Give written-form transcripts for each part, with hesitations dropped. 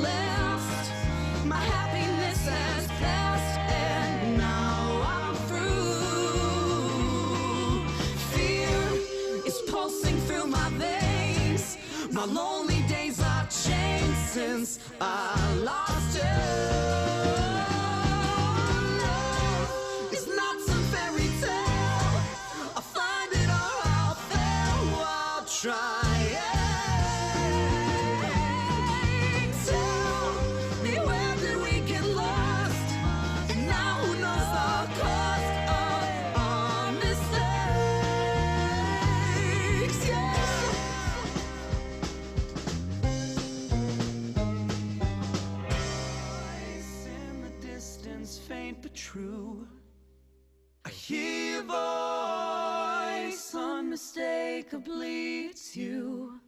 last. My happiness has passed, and now I'm through. Fear is pulsing through my veins. My lonely days are changed since I lost you. Love is not some fairy tale. I'll find it or I'll fail. I'll try. Tell me, where did we get lost? And now who knows the cost of our mistakes? Yeah. Voice in the distance, faint but true. I hear your voice, unmistakably it's you.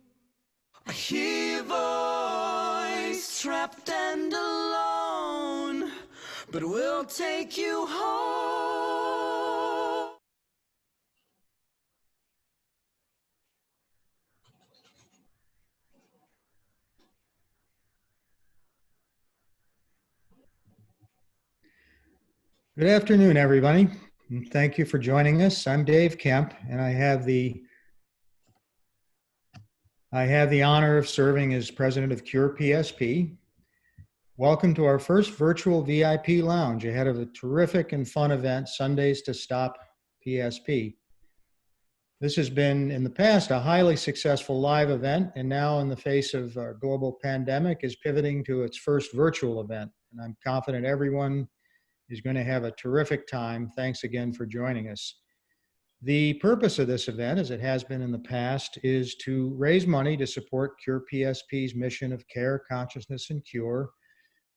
I hear your voice, trapped and alone, but we'll take you home. Good afternoon, everybody. And thank you for joining us. I'm Dave Kemp, and I have the honor of serving as president of CurePSP. Welcome to our first virtual VIP lounge ahead of a terrific and fun event, Sundays to Stop PSP. This has been, in the past, a highly successful live event, and now in the face of our global pandemic is pivoting to its first virtual event. And I'm confident everyone is going to have a terrific time. Thanks again for joining us. The purpose of this event, as it has been in the past, is to raise money to support CurePSP's mission of care, consciousness, and cure,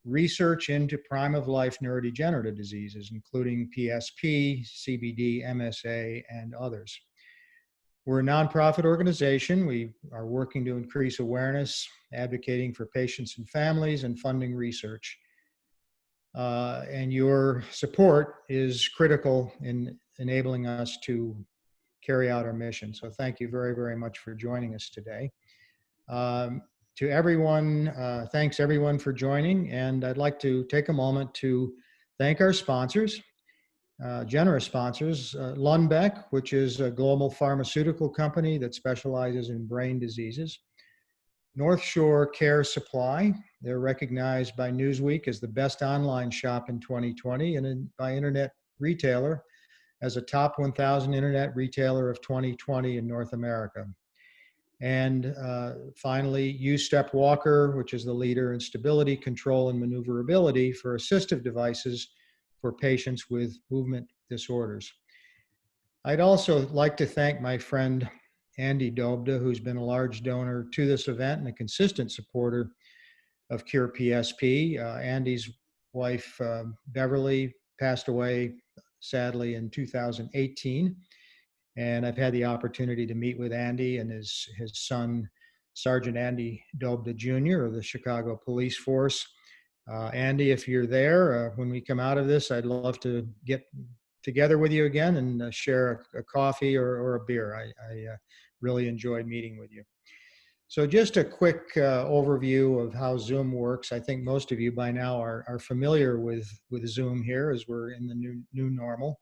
research into prime-of-life neurodegenerative diseases, including PSP, CBD, MSA, and others. We're a nonprofit organization. We are working to increase awareness, advocating for patients and families, and funding research. And your support is critical in enabling us to carry out our mission. So thank you very, very much for joining us today. To everyone, thanks everyone for joining. And I'd like to take a moment to thank our sponsors, generous sponsors, Lundbeck, which is a global pharmaceutical company that specializes in brain diseases. North Shore Care Supply, they're recognized by Newsweek as the best online shop in 2020 and by Internet Retailer as a top 1,000 internet retailer of 2020 in North America. And finally, U-Step Walker, which is the leader in stability, control, and maneuverability for assistive devices for patients with movement disorders. I'd also like to thank my friend Andy Dobda, who's been a large donor to this event and a consistent supporter of CurePSP. Andy's wife, Beverly, passed away sadly in 2018. And I've had the opportunity to meet with Andy and his son, Sergeant Andy Dobda Jr. of the Chicago Police Force. Andy, if you're there, when we come out of this, I'd love to get together with you again and share a coffee or a beer. I really enjoyed meeting with you. So just a quick overview of how Zoom works. I think most of you by now are familiar with Zoom here, as we're in the new normal.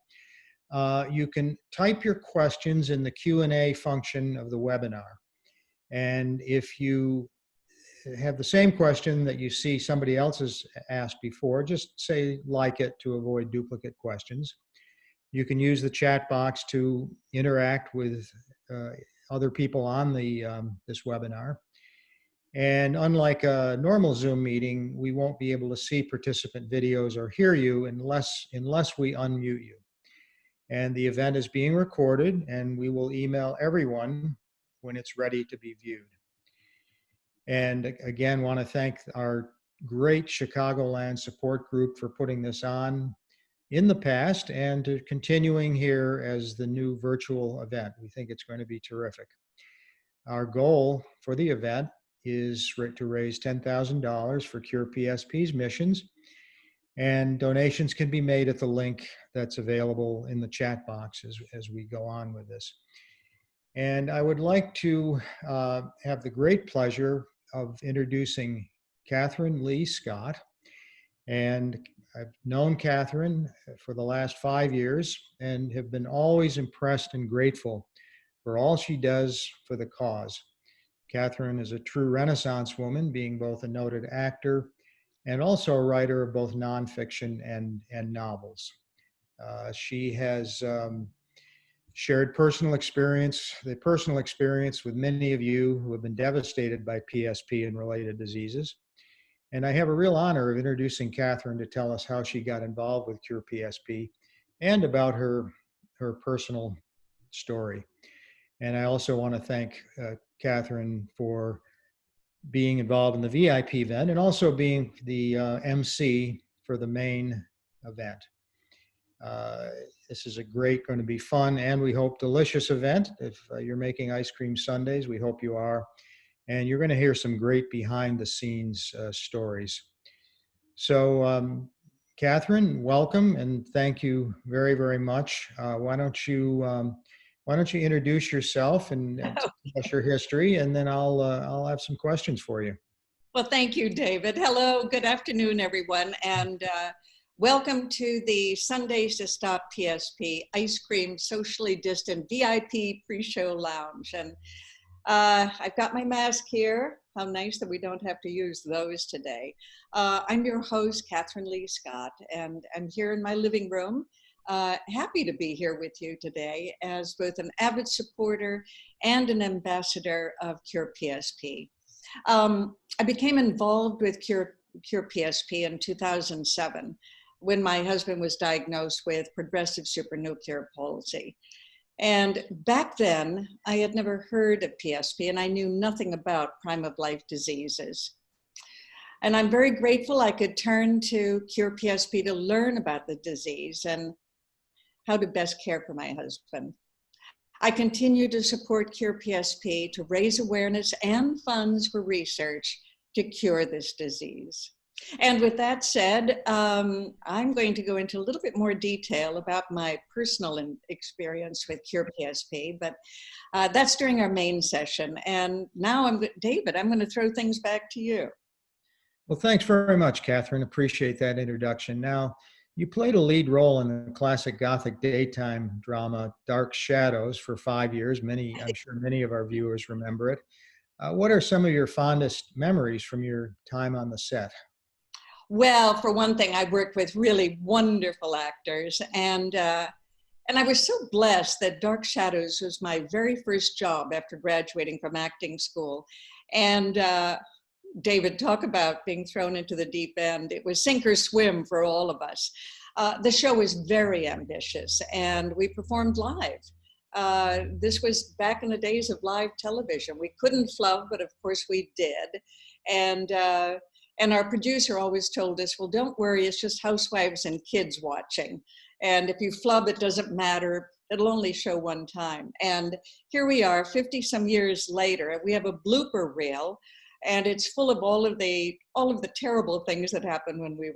You can type your questions in the Q&A function of the webinar. And if you have the same question that you see somebody else has asked before, just say like it to avoid duplicate questions. You can use the chat box to interact with other people on this webinar. And unlike a normal Zoom meeting, we won't be able to see participant videos or hear you unless we unmute you. And the event is being recorded, and we will email everyone when it's ready to be viewed. And again, want to thank our great Chicagoland support group for putting this on in the past and to continuing here as the new virtual event. We think it's going to be terrific. Our goal for the event is to raise $10,000 for CurePSP's missions, and donations can be made at the link that's available in the chat box as we go on with this. And I would like to have the great pleasure of introducing Catherine Lee Scott. And I've known Catherine for the last 5 years and have been always impressed and grateful for all she does for the cause. Catherine is a true Renaissance woman, being both a noted actor and also a writer of both nonfiction and novels. She has shared the personal experience with many of you who have been devastated by PSP and related diseases. And I have a real honor of introducing Catherine to tell us how she got involved with CurePSP and about her personal story. And I also want to thank Catherine for being involved in the VIP event and also being the MC for the main event. Uh, this is going to be fun and we hope delicious event. If you're making ice cream sundaes, we hope you are. And you're going to hear some great behind the scenes stories. So, Catherine, welcome and thank you very, very much. Why don't you introduce yourself and tell us your history, and then I'll have some questions for you. Well, thank you, David. Hello, good afternoon, everyone, and welcome to the Sundays to Stop PSP Ice Cream Socially Distant VIP Pre-Show Lounge. And I've got my mask here. How nice that we don't have to use those today. I'm your host, Catherine Lee Scott, and I'm here in my living room. Happy to be here with you today as both an avid supporter and an ambassador of CurePSP. I became involved with CurePSP in 2007 when my husband was diagnosed with progressive supranuclear palsy. And back then, I had never heard of PSP and I knew nothing about prime of life diseases. And I'm very grateful I could turn to CurePSP to learn about the disease and how to best care for my husband. I continue to support CurePSP to raise awareness and funds for research to cure this disease. And with that said, I'm going to go into a little bit more detail about my personal experience with CurePSP, but that's during our main session. And now, David, I'm going to throw things back to you. Well, thanks very much, Catherine. Appreciate that introduction. Now, you played a lead role in the classic Gothic daytime drama Dark Shadows for 5 years. I'm sure many of our viewers remember it. What are some of your fondest memories from your time on the set? Well, for one thing, I worked with really wonderful actors, and I was so blessed that Dark Shadows was my very first job after graduating from acting school. And David, talk about being thrown into the deep end. It was sink or swim for all of us. The show was very ambitious, and we performed live. This was back in the days of live television. We couldn't flub, but of course we did. And our producer always told us, well, don't worry, it's just housewives and kids watching. And if you flub, it doesn't matter. It'll only show one time. And here we are, 50 some years later, we have a blooper reel, and it's full of all of the terrible things that happened when we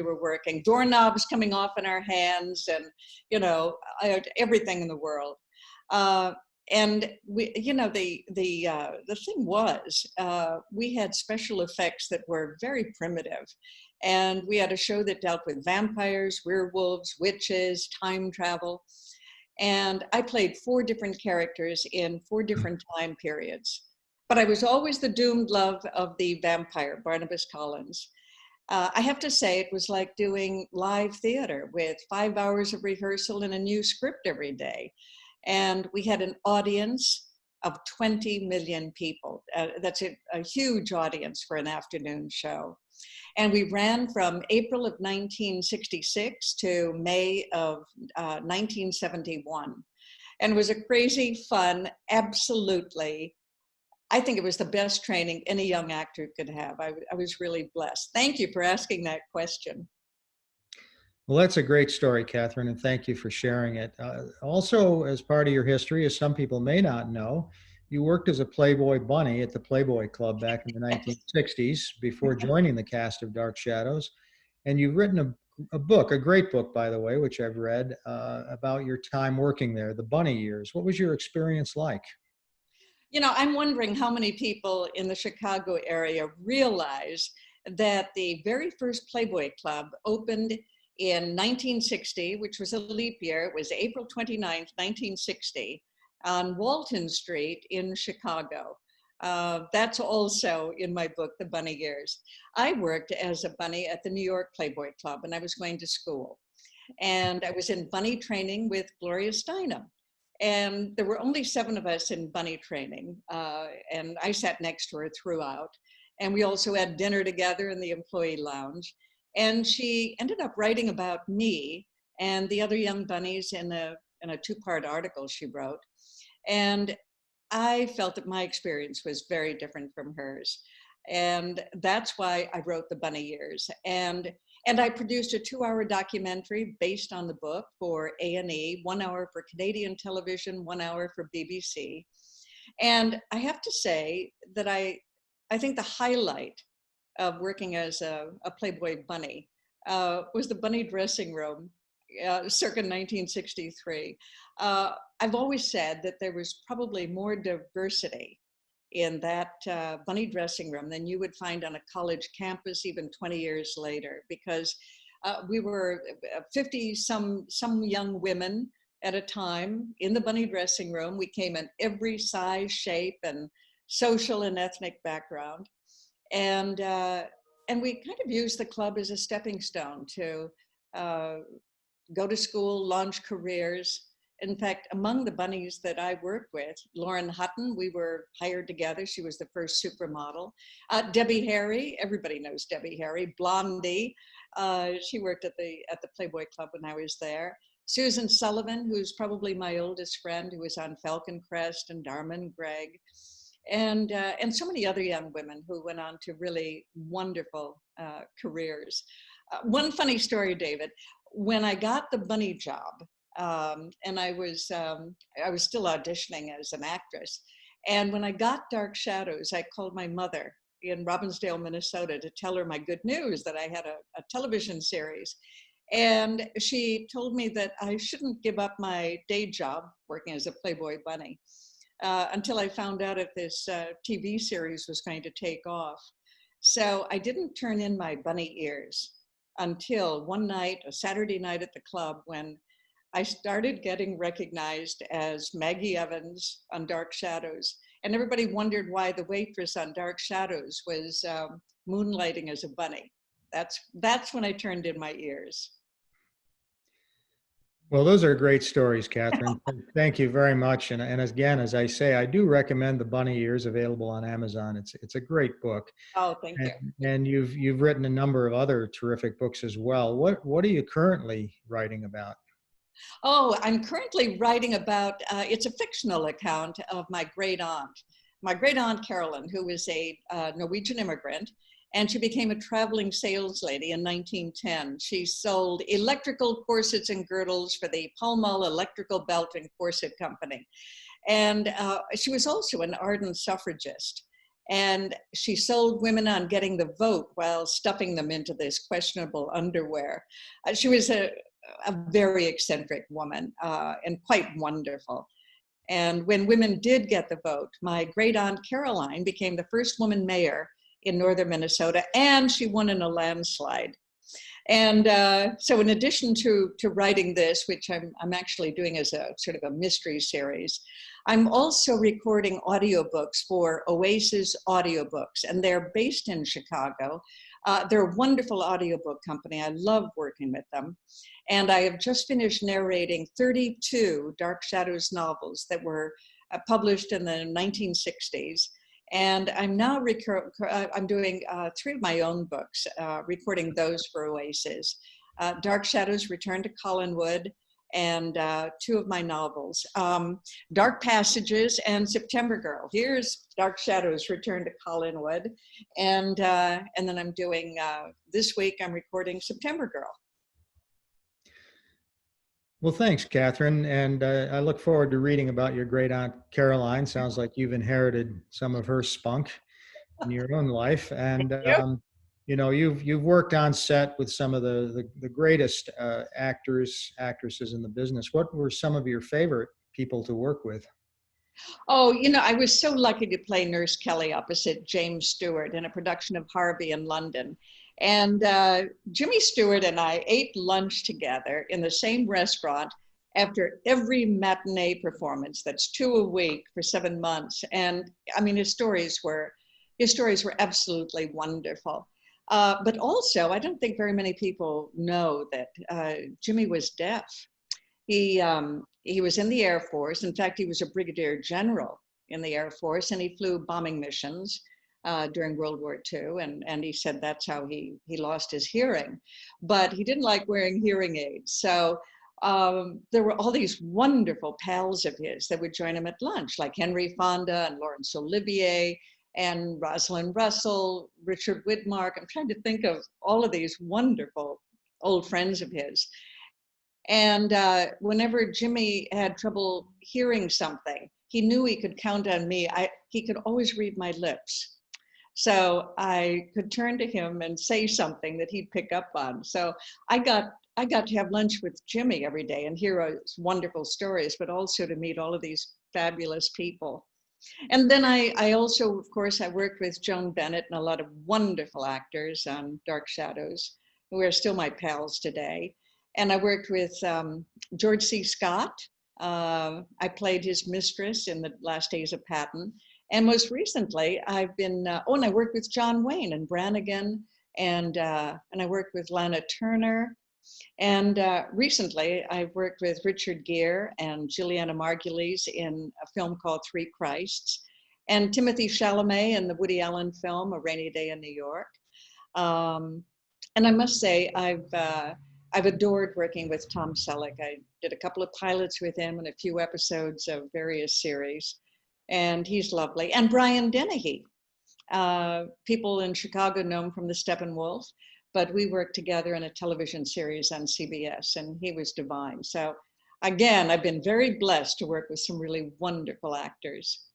were working. Doorknobs coming off in our hands, and everything in the world. And we, the thing was, we had special effects that were very primitive, and we had a show that dealt with vampires, werewolves, witches, time travel, and I played 4 different characters in 4 different time periods. But I was always the doomed love of the vampire, Barnabas Collins. I have to say, it was like doing live theater with 5 hours of rehearsal and a new script every day. And we had an audience of 20 million people. That's a huge audience for an afternoon show. And we ran from April of 1966 to May of 1971. And it was a crazy, fun, absolutely, I think it was the best training any young actor could have. I was really blessed. Thank you for asking that question. Well, that's a great story, Catherine, and thank you for sharing it. Also, as part of your history, as some people may not know, you worked as a Playboy bunny at the Playboy Club back in the 1960s before joining the cast of Dark Shadows. And you've written a book, a great book, by the way, which I've read, about your time working there, the bunny years. What was your experience like? You know, I'm wondering how many people in the Chicago area realize that the very first Playboy Club opened in 1960, which was a leap year. It was April 29th, 1960, on Walton Street in Chicago. That's also in my book, The Bunny Years. I worked as a bunny at the New York Playboy Club when I was going to school. And I was in bunny training with Gloria Steinem. And there were only 7 of us in bunny training. And I sat next to her throughout. And we also had dinner together in the employee lounge. And she ended up writing about me and the other young bunnies in a 2-part article she wrote. And I felt that my experience was very different from hers. And that's why I wrote The Bunny Years. And I produced a 2-hour documentary based on the book for A&E, 1 hour for Canadian television, 1 hour for BBC. And I have to say that I think the highlight of working as a Playboy bunny was the bunny dressing room, circa 1963. I've always said that there was probably more diversity in that bunny dressing room than you would find on a college campus even 20 years later, because we were 50 some young women at a time in the bunny dressing room. We came in every size, shape, and social and ethnic background. And we kind of used the club as a stepping stone to go to school, launch careers. In fact, among the bunnies that I worked with, Lauren Hutton, we were hired together. She was the first supermodel. Debbie Harry, everybody knows Debbie Harry, Blondie. She worked at the Playboy Club when I was there. Susan Sullivan, who's probably my oldest friend, who was on Falcon Crest and Dharma and Greg. And so many other young women who went on to really wonderful careers. One funny story, David, when I got the bunny job, and I was still auditioning as an actress. And when I got Dark Shadows, I called my mother in Robbinsdale, Minnesota, to tell her my good news that I had a television series. And she told me that I shouldn't give up my day job working as a Playboy bunny until I found out if this TV series was going to take off. So I didn't turn in my bunny ears until one night, a Saturday night at the club, when I started getting recognized as Maggie Evans on Dark Shadows. And everybody wondered why the waitress on Dark Shadows was moonlighting as a bunny. That's when I turned in my ears. Well, those are great stories, Catherine. Thank you very much. And again, as I say, I do recommend The Bunny Years, available on Amazon. It's a great book. Oh, thank you. And you've written a number of other terrific books as well. What are you currently writing about? Oh, I'm currently writing about, it's a fictional account of my great aunt Carolyn, who was a Norwegian immigrant, and she became a traveling sales lady in 1910. She sold electrical corsets and girdles for the Pall Mall Electrical Belt and Corset Company. And she was also an ardent suffragist. And she sold women on getting the vote while stuffing them into this questionable underwear. She was a very eccentric woman and quite wonderful. And when women did get the vote, my great aunt Caroline became the first woman mayor in northern Minnesota, and she won in a landslide. And so in addition to writing this, which I'm actually doing as a sort of a mystery series, I'm also recording audiobooks for Oasis Audiobooks, and they're based in Chicago. They're a wonderful audiobook company. I love working with them. And I have just finished narrating 32 Dark Shadows novels that were published in the 1960s. And I'm now I'm doing 3 of my own books, recording those for Oasis. Dark Shadows, Return to Collinwood, and 2 of my novels, Dark Passages and September Girl. Here's Dark Shadows, Return to Collinwood. And then I'm doing, this week I'm recording September Girl. Well, thanks, Catherine. And I look forward to reading about your great aunt Caroline. Sounds like you've inherited some of her spunk in your own life. And you've worked on set with some of the greatest actors, actresses in the business. What were some of your favorite people to work with? Oh, you know, I was so lucky to play Nurse Kelly opposite James Stewart in a production of Harvey in London. And Jimmy Stewart and I ate lunch together in the same restaurant after every matinee performance. That's 2 a week for 7 months. And I mean, his stories were absolutely wonderful. But also, I don't think very many people know that Jimmy was deaf. He was in the Air Force. In fact, he was a brigadier general in the Air Force, and he flew bombing missions during World War II. And he said that's how he lost his hearing. But he didn't like wearing hearing aids. So there were all these wonderful pals of his that would join him at lunch, like Henry Fonda and Laurence Olivier and Rosalind Russell, Richard Widmark. I'm trying to think of all of these wonderful old friends of his. And whenever Jimmy had trouble hearing something, he knew he could count on me. He could always read my lips. So I could turn to him and say something that he'd pick up on. So I got to have lunch with Jimmy every day and hear his wonderful stories, but also to meet all of these fabulous people. And then I also, of course, I worked with Joan Bennett and a lot of wonderful actors on Dark Shadows, who are still my pals today. And I worked with George C. Scott. I played his mistress in The Last Days of Patton. And most recently, I've been, and I worked with John Wayne and Brannigan, and I worked with Lana Turner. And recently, I've worked with Richard Gere and Juliana Margulies in a film called Three Christs, and Timothy Chalamet in the Woody Allen film A Rainy Day in New York. And I must say, I've adored working with Tom Selleck. I did a couple of pilots with him and a few episodes of various series, and he's lovely. And Brian Dennehy. People in Chicago know him from The Steppenwolf, but we worked together in a television series on CBS, and he was divine. So again, I've been very blessed to work with some really wonderful actors.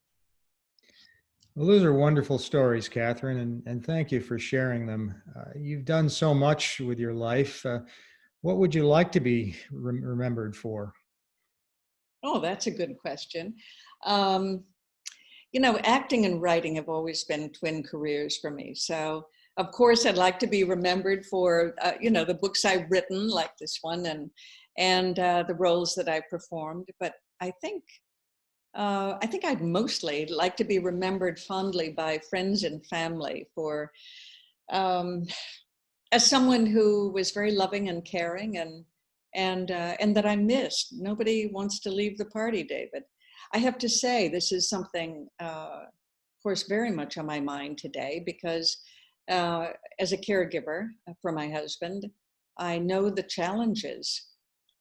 Well, those are wonderful stories, Catherine, and thank you for sharing them. You've done so much with your life. What would you like to be remembered for? Oh, that's a good question. You know, acting and writing have always been twin careers for me. So, of course, I'd like to be remembered for, the books I've written, like this one, and the roles that I've performed. But I think I'd mostly like to be remembered fondly by friends and family for, as someone who was very loving and caring, and that I missed. Nobody wants to leave the party, David. I have to say, this is something, of course, very much on my mind today, because as a caregiver for my husband, I know the challenges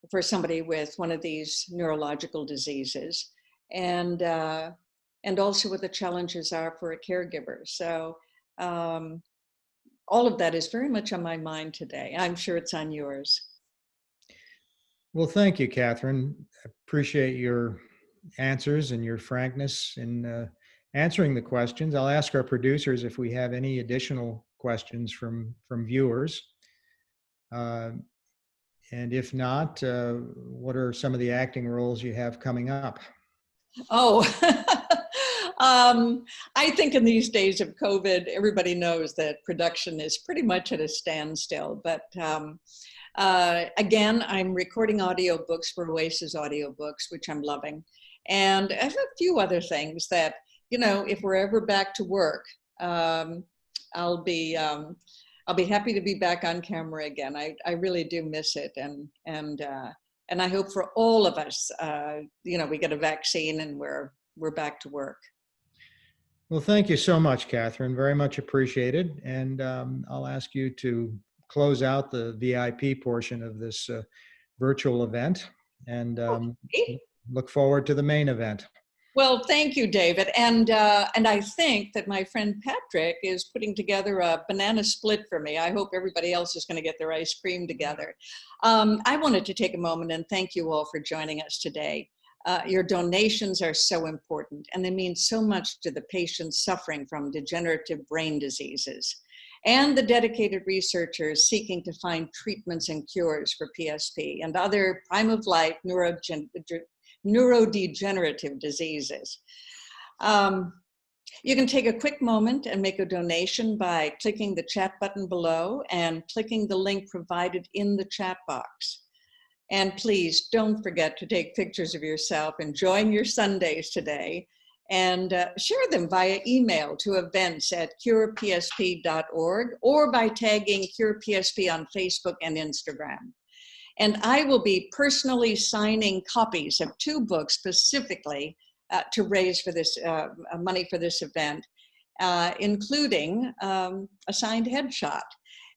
for somebody with one of these neurological diseases, and also what the challenges are for a caregiver. So all of that is very much on my mind today. I'm sure it's on yours. Well, thank you, Catherine. I appreciate your answers and your frankness in answering the questions. I'll ask our producers if we have any additional questions from viewers. And if not, what are some of the acting roles you have coming up? Oh, I think in these days of COVID, everybody knows that production is pretty much at a standstill. But again, I'm recording audiobooks for Oasis Audiobooks, which I'm loving. And I have a few other things that, if we're ever back to work, I'll be happy to be back on camera again. I really do miss it, and I hope for all of us, we get a vaccine and we're back to work. Well, thank you so much, Catherine. Very much appreciated. And I'll ask you to close out the VIP portion of this virtual event, and look forward to the main event. Well, thank you, David. And I think that my friend Patrick is putting together a banana split for me. I hope everybody else is going to get their ice cream together. I wanted to take a moment and thank you all for joining us today. Your donations are so important, and they mean so much to the patients suffering from degenerative brain diseases and the dedicated researchers seeking to find treatments and cures for PSP and other prime of life neurodegenerative diseases. You can take a quick moment and make a donation by clicking the chat button below and clicking the link provided in the chat box. And please don't forget to take pictures of yourself enjoying your Sundays today, and share them via email to events@curepsp.org or by tagging CurePSP on Facebook and Instagram. And I will be personally signing copies of 2 books specifically to raise for this money for this event, including a signed headshot.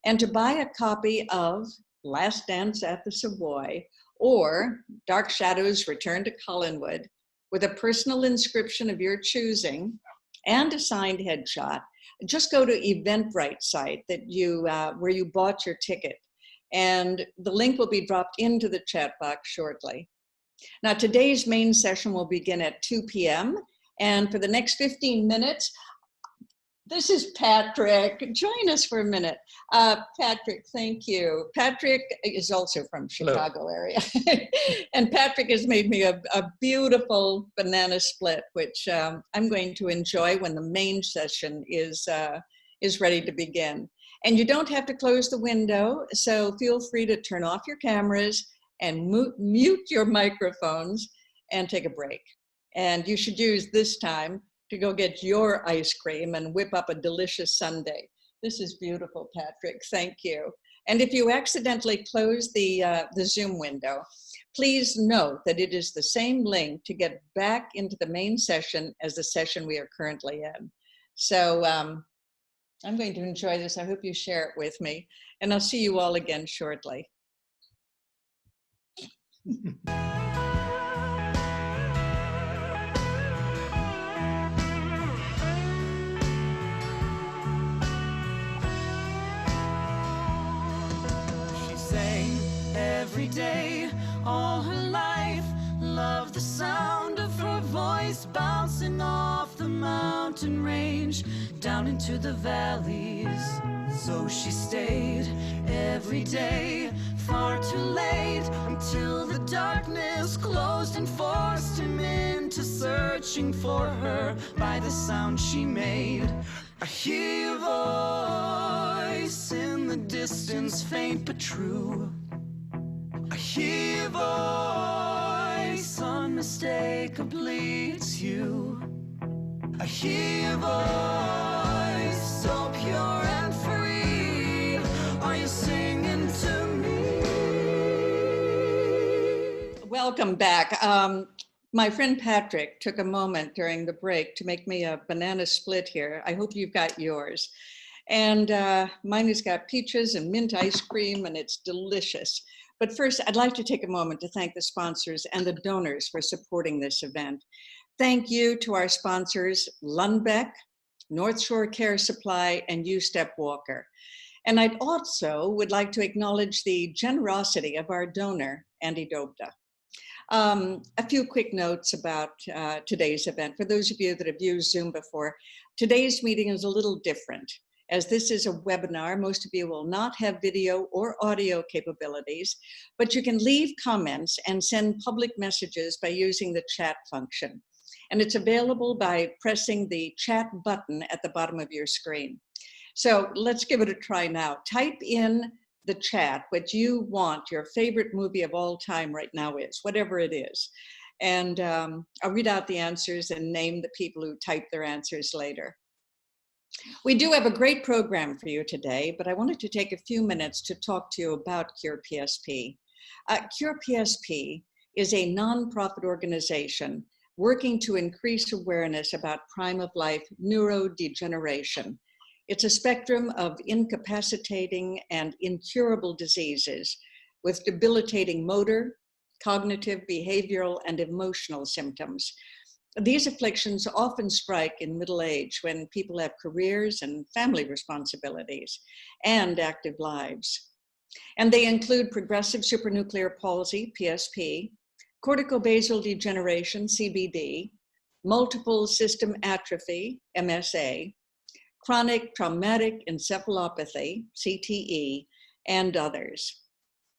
And to buy a copy of Last Dance at the Savoy or Dark Shadows Return to Collinwood with a personal inscription of your choosing and a signed headshot, just go to Eventbrite site that you where you bought your ticket, and the link will be dropped into the chat box shortly. Now, today's main session will begin at 2 p.m. and for the next 15 minutes, this is Patrick. Join us for a minute. Patrick, thank you. Patrick is also from Chicago area. And Patrick has made me a beautiful banana split, which I'm going to enjoy when the main session is ready to begin. And you don't have to close the window, so feel free to turn off your cameras and mute your microphones and take a break. And you should use this time to go get your ice cream and whip up a delicious sundae. This is beautiful, Patrick. Thank you. And if you accidentally close the Zoom window, please note that it is the same link to get back into the main session as the session we are currently in. So I'm going to enjoy this. I hope you share it with me. And I'll see you all again shortly. Every day, all her life, loved the sound of her voice bouncing off the mountain range down into the valleys. So she stayed every day, far too late, until the darkness closed and forced him into searching for her by the sound she made. I hear your voice in the distance, faint but true. I hear your voice, unmistakably it's you. I hear your voice, so pure and free. Are you singing to me? Welcome back. My friend Patrick took a moment during the break to make me a banana split here. I hope you've got yours. And mine has got peaches and mint ice cream, and it's delicious. But first, I'd like to take a moment to thank the sponsors and the donors for supporting this event. Thank you to our sponsors, Lundbeck, North Shore Care Supply, and U-Step Walker. And I'd also would like to acknowledge the generosity of our donor, Andy Dobda. A few quick notes about today's event. For those of you that have used Zoom before, today's meeting is a little different. As this is a webinar, most of you will not have video or audio capabilities, but you can leave comments and send public messages by using the chat function. And it's available by pressing the chat button at the bottom of your screen. So let's give it a try now. Type in the chat what you want your favorite movie of all time right now is, whatever it is. And I'll read out the answers and name the people who type their answers later. We do have a great program for you today, but I wanted to take a few minutes to talk to you about CurePSP. CurePSP is a nonprofit organization working to increase awareness about prime-of-life neurodegeneration. It's a spectrum of incapacitating and incurable diseases with debilitating motor, cognitive, behavioral, and emotional symptoms. These afflictions often strike in middle age when people have careers and family responsibilities and active lives. And they include progressive supranuclear palsy, PSP, corticobasal degeneration, CBD, multiple system atrophy, MSA, chronic traumatic encephalopathy, CTE, and others.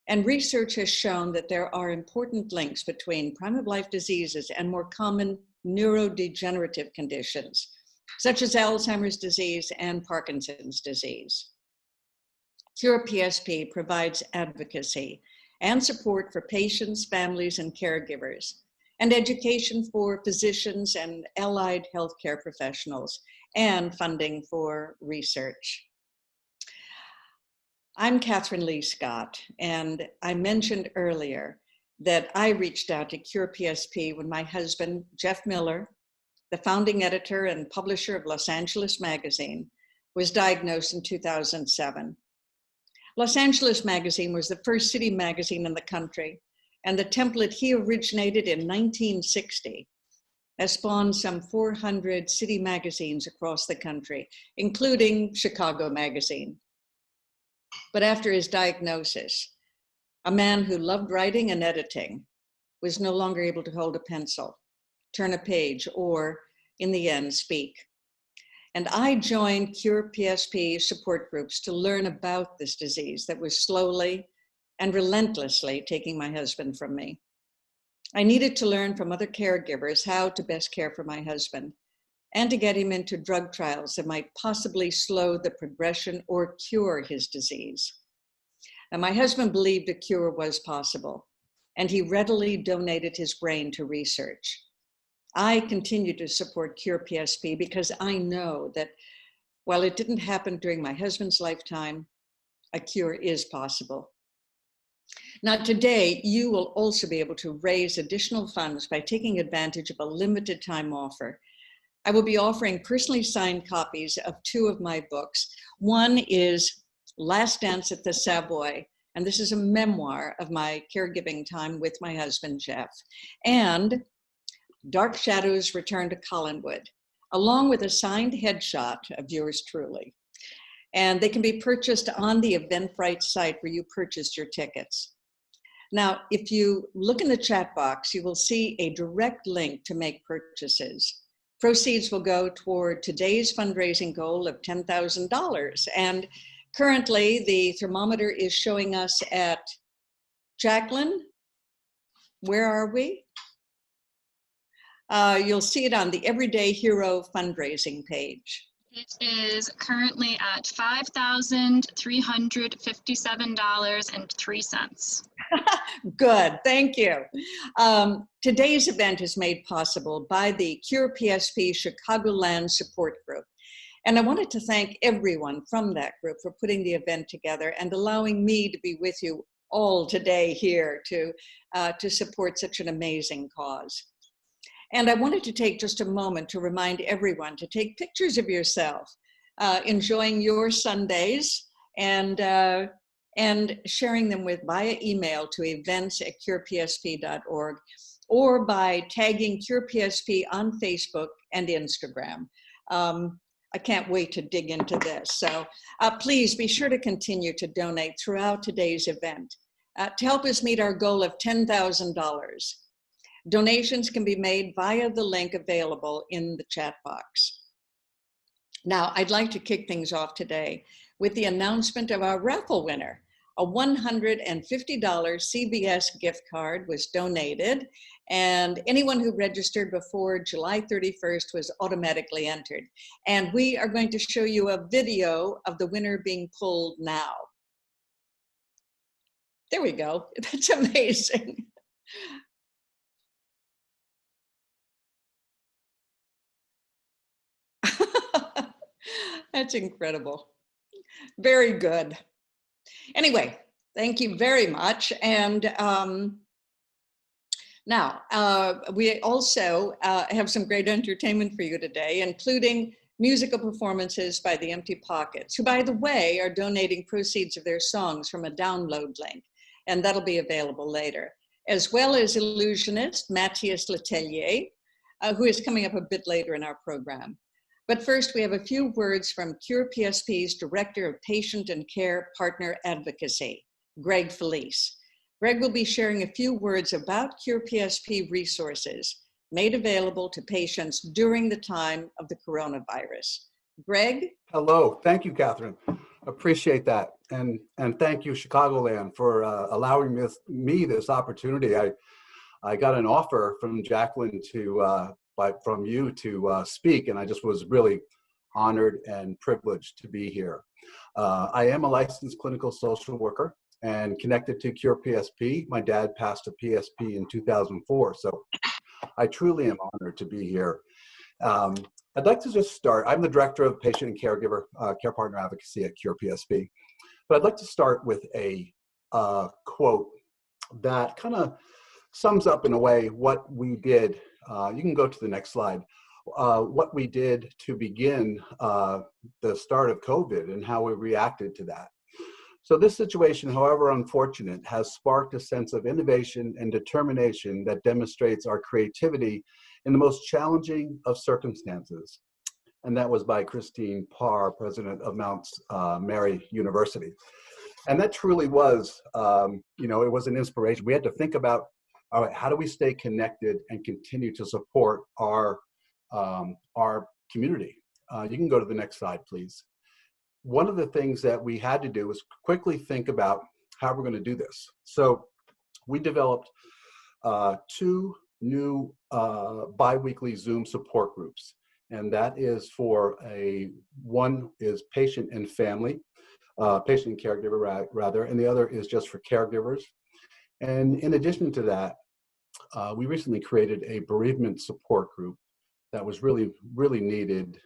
And research has shown that there are important links between prime of life diseases and more common neurodegenerative conditions, such as Alzheimer's disease and Parkinson's disease. CurePSP provides advocacy and support for patients, families, and caregivers, and education for physicians and allied healthcare professionals, and funding for research. I'm Catherine Lee Scott, and I mentioned earlier that I reached out to CurePSP when my husband, Jeff Miller, the founding editor and publisher of Los Angeles Magazine, was diagnosed in 2007. Los Angeles Magazine was the first city magazine in the country, and the template he originated in 1960 has spawned some 400 city magazines across the country, including Chicago Magazine. But after his diagnosis, a man who loved writing and editing was no longer able to hold a pencil, turn a page, or, in the end, speak. And I joined CurePSP support groups to learn about this disease that was slowly and relentlessly taking my husband from me. I needed to learn from other caregivers how to best care for my husband and to get him into drug trials that might possibly slow the progression or cure his disease. And my husband believed a cure was possible, and he readily donated his brain to research. I continue to support CurePSP because I know that while it didn't happen during my husband's lifetime, a cure is possible. Now, today, you will also be able to raise additional funds by taking advantage of a limited time offer. I will be offering personally signed copies of 2 of my books. One is Last Dance at the Savoy, and this is a memoir of my caregiving time with my husband, Jeff, and Dark Shadows Return to Collinwood, along with a signed headshot of yours truly. And they can be purchased on the Eventbrite site where you purchased your tickets. Now, if you look in the chat box, you will see a direct link to make purchases. Proceeds will go toward today's fundraising goal of $10,000. And currently, the thermometer is showing us at, Jacqueline, where are we? You'll see it on the Everyday Hero fundraising page. It is currently at $5,357.03. Good, thank you. Today's event is made possible by the CurePSP Chicagoland Support Group. And I wanted to thank everyone from that group for putting the event together and allowing me to be with you all today here to support such an amazing cause. And I wanted to take just a moment to remind everyone to take pictures of yourself, enjoying your Sundays, and sharing them via email to events@curepsp.org, or by tagging CurePSP on Facebook and Instagram. I can't wait to dig into this. So please be sure to continue to donate throughout today's event to help us meet our goal of $10,000. Donations can be made via the link available in the chat box. Now, I'd like to kick things off today with the announcement of our raffle winner. A $150 CVS gift card was donated, and anyone who registered before July 31st was automatically entered. And we are going to show you a video of the winner being pulled now. There we go. That's amazing. That's incredible. Very good. Anyway, thank you very much. And now, we also have some great entertainment for you today, including musical performances by the Empty Pockets, who, by the way, are donating proceeds of their songs from a download link, and that'll be available later, as well as illusionist Matthias Letelier, who is coming up a bit later in our program. But first, we have a few words from CurePSP's Director of Patient and Care Partner Advocacy, Greg Felice. Greg will be sharing a few words about CurePSP resources made available to patients during the time of the coronavirus. Greg? Hello, thank you, Catherine. Appreciate that, and thank you, Chicagoland, for allowing me this opportunity. I got an offer from Jacqueline from you to speak, and I just was really honored and privileged to be here. I am a licensed clinical social worker and connected to CurePSP. My dad passed a PSP in 2004, so I truly am honored to be here. I'd like to just start. I'm the director of patient and caregiver care partner advocacy at CurePSP, but I'd like to start with a quote that kind of sums up in a way what we did. You can go to the next slide. What we did to begin the start of COVID and how we reacted to that. So this situation, however unfortunate, has sparked a sense of innovation and determination that demonstrates our creativity in the most challenging of circumstances. And that was by Christine Parr, president of Mount Mary University. And that truly was, it was an inspiration. We had to think about, all right, how do we stay connected and continue to support our community? You can go to the next slide, please. One of the things that we had to do was quickly think about how we're going to do this. So we developed 2 new bi-weekly Zoom support groups. And that is one is patient and family, patient and caregiver rather, and the other is just for caregivers. And in addition to that, we recently created a bereavement support group that was really, really needed.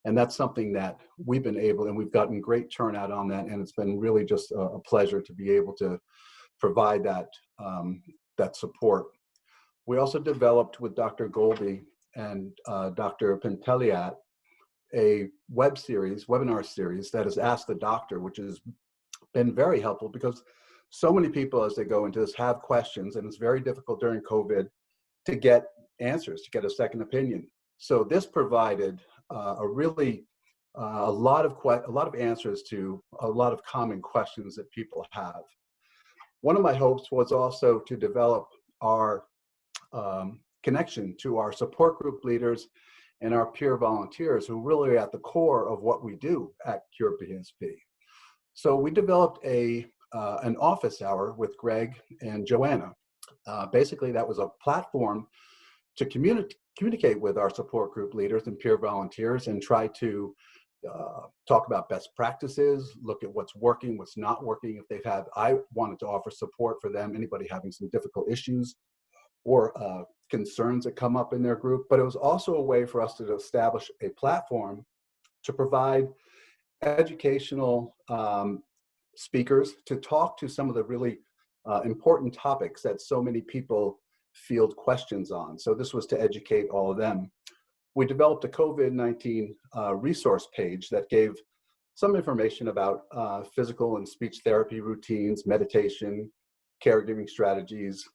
And that's something that we've been able, and we've gotten great turnout on that, and it's been really just a pleasure to be able to provide that, that support. We also developed with Dr. Golby and Dr. Penteliat a webinar series that is Ask the Doctor, which has been very helpful because so many people as they go into this have questions, and it's very difficult during COVID to get answers, to get a second opinion. So this provided a lot of answers to a lot of common questions that people have. One of my hopes was also to develop our connection to our support group leaders and our peer volunteers who really are at the core of what we do at CurePSP. So we developed an office hour with Greg and Joanna. Basically, that was a platform to communicate with our support group leaders and peer volunteers and try to talk about best practices, look at what's working, what's not working. I wanted to offer support for them, anybody having some difficult issues or concerns that come up in their group. But it was also a way for us to establish a platform to provide educational speakers to talk to some of the really important topics that so many people field questions on. So this was to educate all of them. We developed a COVID-19 resource page that gave some information about physical and speech therapy routines, meditation, caregiving strategies,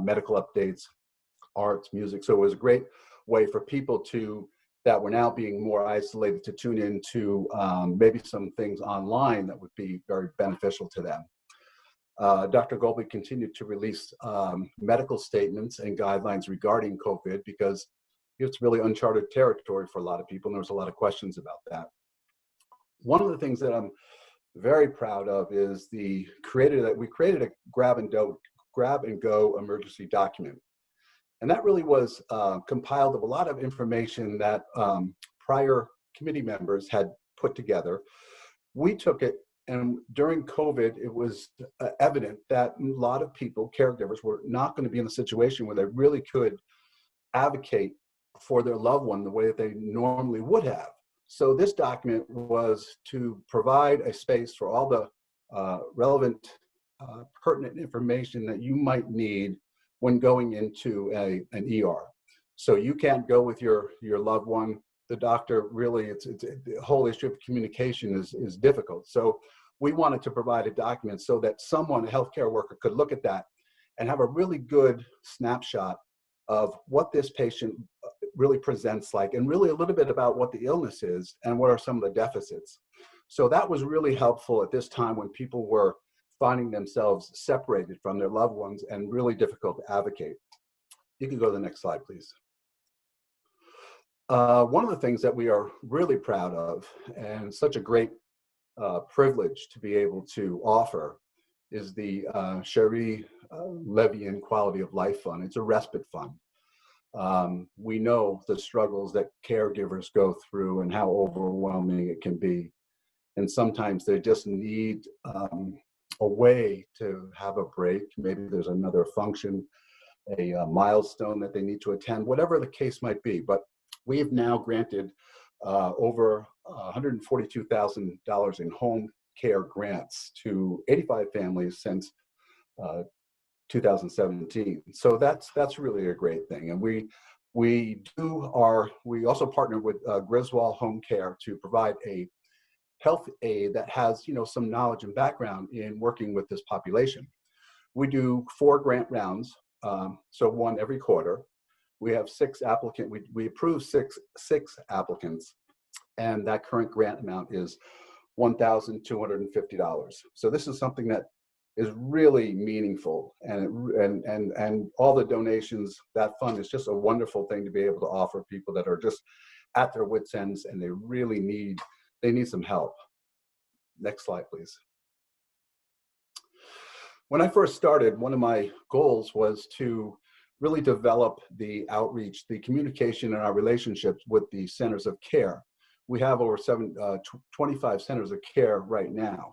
medical updates, arts, music. So it was a great way for people that were now being more isolated to tune into maybe some things online that would be very beneficial to them. Dr. Golby continued to release medical statements and guidelines regarding COVID because it's really uncharted territory for a lot of people, and there was a lot of questions about that. One of the things that I'm very proud of is we created a grab and go emergency document. And that really was compiled of a lot of information that prior committee members had put together. We took it, and during COVID, it was evident that a lot of people, caregivers, were not going to be in a situation where they really could advocate for their loved one the way that they normally would have. So this document was to provide a space for all the relevant, pertinent information that you might need when going into an ER. So you can't go with your loved one. The doctor really, the whole issue of communication is difficult. So we wanted to provide a document so that someone, a healthcare worker, could look at that and have a really good snapshot of what this patient really presents like, and really a little bit about what the illness is and what are some of the deficits. So that was really helpful at this time when people were finding themselves separated from their loved ones and really difficult to advocate. You can go to the next slide, please. One of the things that we are really proud of, and such a great privilege to be able to offer is the Cherie Levian Quality of Life Fund. It's a respite fund. We know the struggles that caregivers go through and how overwhelming it can be. And sometimes they just need a way to have a break. Maybe there's another function, a milestone that they need to attend, whatever the case might be. But we have now granted over $142,000 in home care grants to 85 families since 2017. So that's really a great thing. And we also partnered with Griswold Home Care to provide a health aide that has some knowledge and background in working with this population. We do 4 grant rounds, so 1 every quarter. We have 6 applicants. We approve six applicants, and that current grant amount is $1,250. So this is something that is really meaningful, and all the donations. That fund is just a wonderful thing to be able to offer people that are just at their wits' ends and they really need some help. Next slide, please. When I first started, one of my goals was to really develop the outreach, the communication, and our relationships with the centers of care. We have over 25 centers of care right now.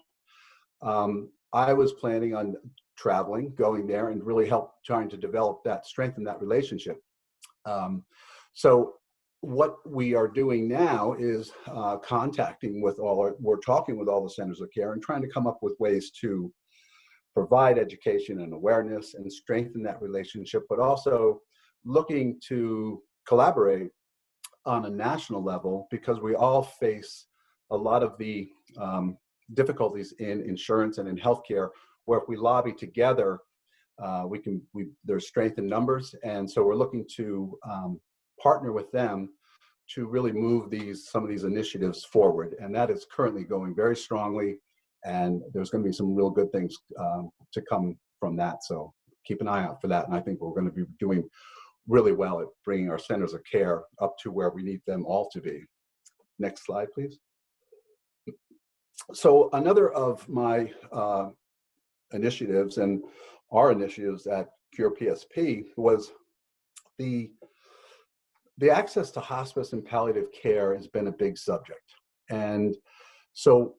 I was planning on traveling, going there, and really trying to develop that, strengthen that relationship. So what we are doing now is we're talking with all the centers of care and trying to come up with ways to provide education and awareness and strengthen that relationship, but also looking to collaborate on a national level, because we all face a lot of the difficulties in insurance and in healthcare, where if we lobby together, there's strength in numbers. And so we're looking to partner with them to really move some of these initiatives forward. And that is currently going very strongly. And there's going to be some real good things to come from that. So keep an eye out for that. And I think we're going to be doing really well at bringing our centers of care up to where we need them all to be. Next slide, please. So another of my initiatives and our initiatives at CurePSP was the access to hospice and palliative care has been a big subject. And so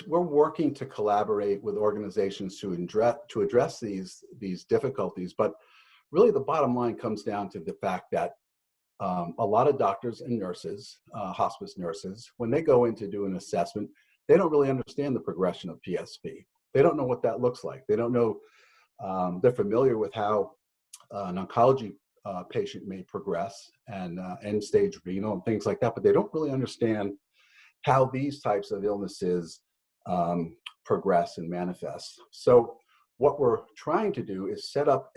we're working to collaborate with organizations to address these difficulties. But really the bottom line comes down to the fact that a lot of doctors and nurses, hospice nurses, when they go in to do an assessment, they don't really understand the progression of PSP. They don't know what that looks like. They don't know, they're familiar with how an oncology patient may progress and end-stage renal and things like that, but they don't really understand how these types of illnesses progress and manifest. So what we're trying to do is set up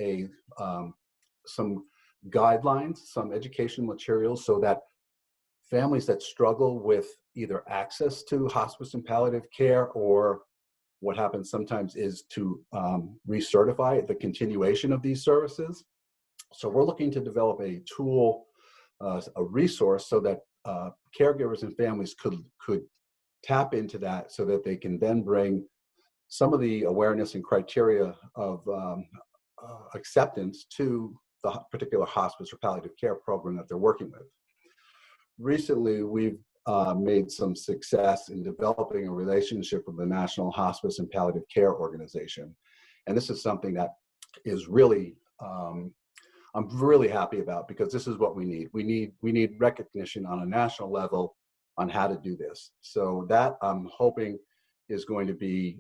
some guidelines, some educational materials, so that families that struggle with either access to hospice and palliative care, or what happens sometimes is to recertify the continuation of these services. So we're looking to develop a tool, a resource, so that caregivers and families could tap into that, so that they can then bring some of the awareness and criteria of acceptance to the particular hospice or palliative care program that they're working with. Recently, we've made some success in developing a relationship with the National Hospice and Palliative Care Organization. And this is something that is really, I'm really happy about, because this is what we need. We need recognition on a national level on how to do this. So that I'm hoping is going to be,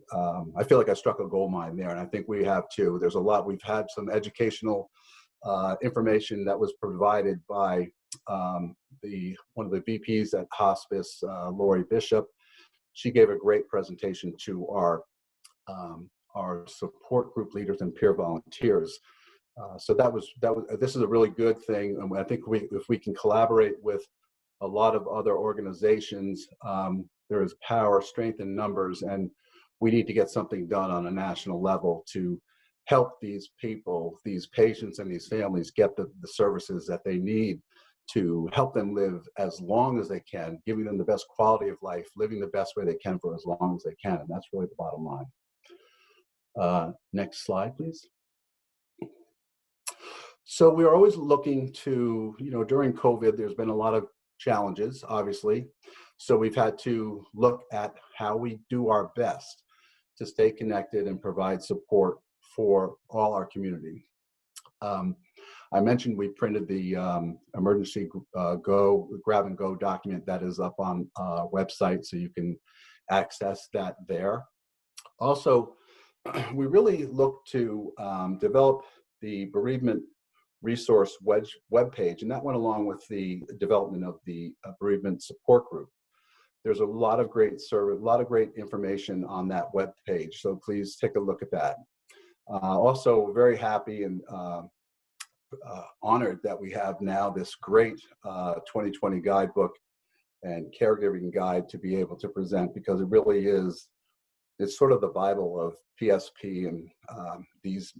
I feel like I struck a gold mine there, and I think we have too. There's a lot, we've had some educational information that was provided by one of the VPs at hospice, Lori Bishop. She gave a great presentation to our support group leaders and peer volunteers. So this is a really good thing. And I think if we can collaborate with a lot of other organizations, there is power, strength in numbers, and we need to get something done on a national level to help these people, these patients and these families get the services that they need to help them live as long as they can, giving them the best quality of life, living the best way they can for as long as they can. And that's really the bottom line. Next slide, please. So we're always looking to, during COVID, there's been a lot of challenges, obviously. So we've had to look at how we do our best to stay connected and provide support for all our community. I mentioned we printed the emergency grab and go document that is up on our website, so you can access that there. Also, we really look to develop the bereavement resource webpage, and that went along with the development of the bereavement support group. There's a lot of great information on that webpage, so please take a look at that. Also, very happy and honored that we have now this great 2020 guidebook and caregiving guide to be able to present, because it really is, it's sort of the Bible of PSP and these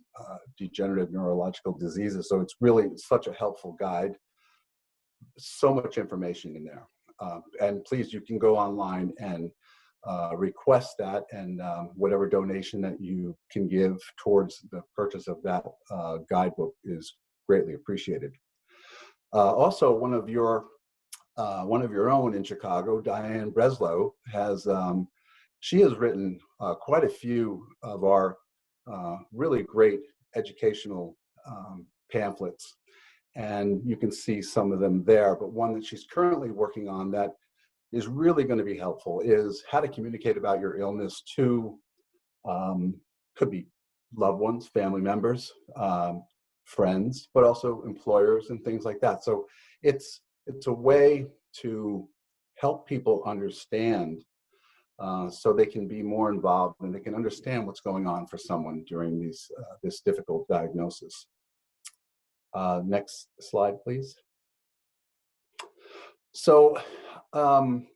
degenerative neurological diseases. So it's really such a helpful guide. So much information in there. And please, you can go online and request that, and whatever donation that you can give towards the purchase of that guidebook is greatly appreciated. Also, one of your own in Chicago, Diane Breslow, she has written quite a few of our really great educational pamphlets, and you can see some of them there. But one that she's currently working on that is really going to be helpful is how to communicate about your illness to, could be loved ones, family members, friends, but also employers and things like that. So it's a way to help people understand, so they can be more involved and they can understand what's going on for someone during this difficult diagnosis. Next slide, please. So, kind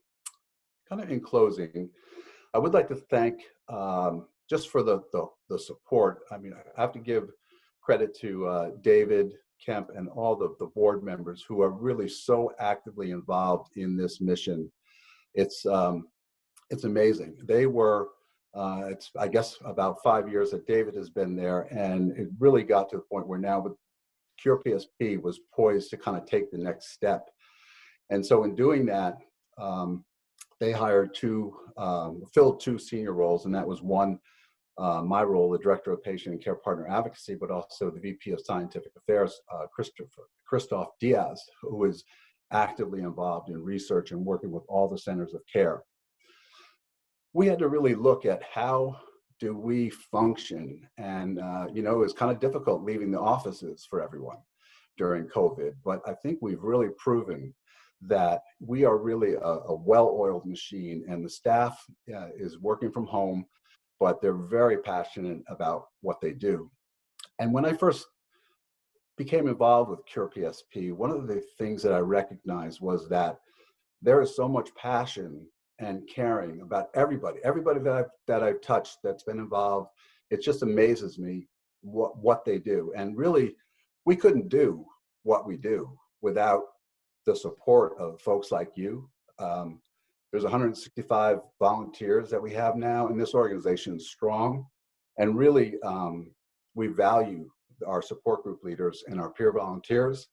of in closing, I would like to thank, just for the support. I mean, I have to give credit to David Kemp and all the board members who are really so actively involved in this mission. It's amazing. They were, it's, I guess, about 5 years that David has been there, and it really got to the point where now with CurePSP was poised to kind of take the next step. And so in doing that, they hired filled two senior roles, and that was one, my role, the Director of Patient and Care Partner Advocacy, but also the VP of Scientific Affairs, Christoph Diaz, who is actively involved in research and working with all the centers of care. We had to really look at how do we function, and it was kind of difficult leaving the offices for everyone during COVID, but I think we've really proven that we are really a well-oiled machine, and the staff is working from home, but they're very passionate about what they do. And when I first became involved with CurePSP, one of the things that I recognized was that there is so much passion and caring about everybody that I've touched that's been involved. It just amazes me what they do. And really, we couldn't do what we do without the support of folks like you. There's 165 volunteers that we have now, and this organization is strong. And really, we value our support group leaders and our peer volunteers.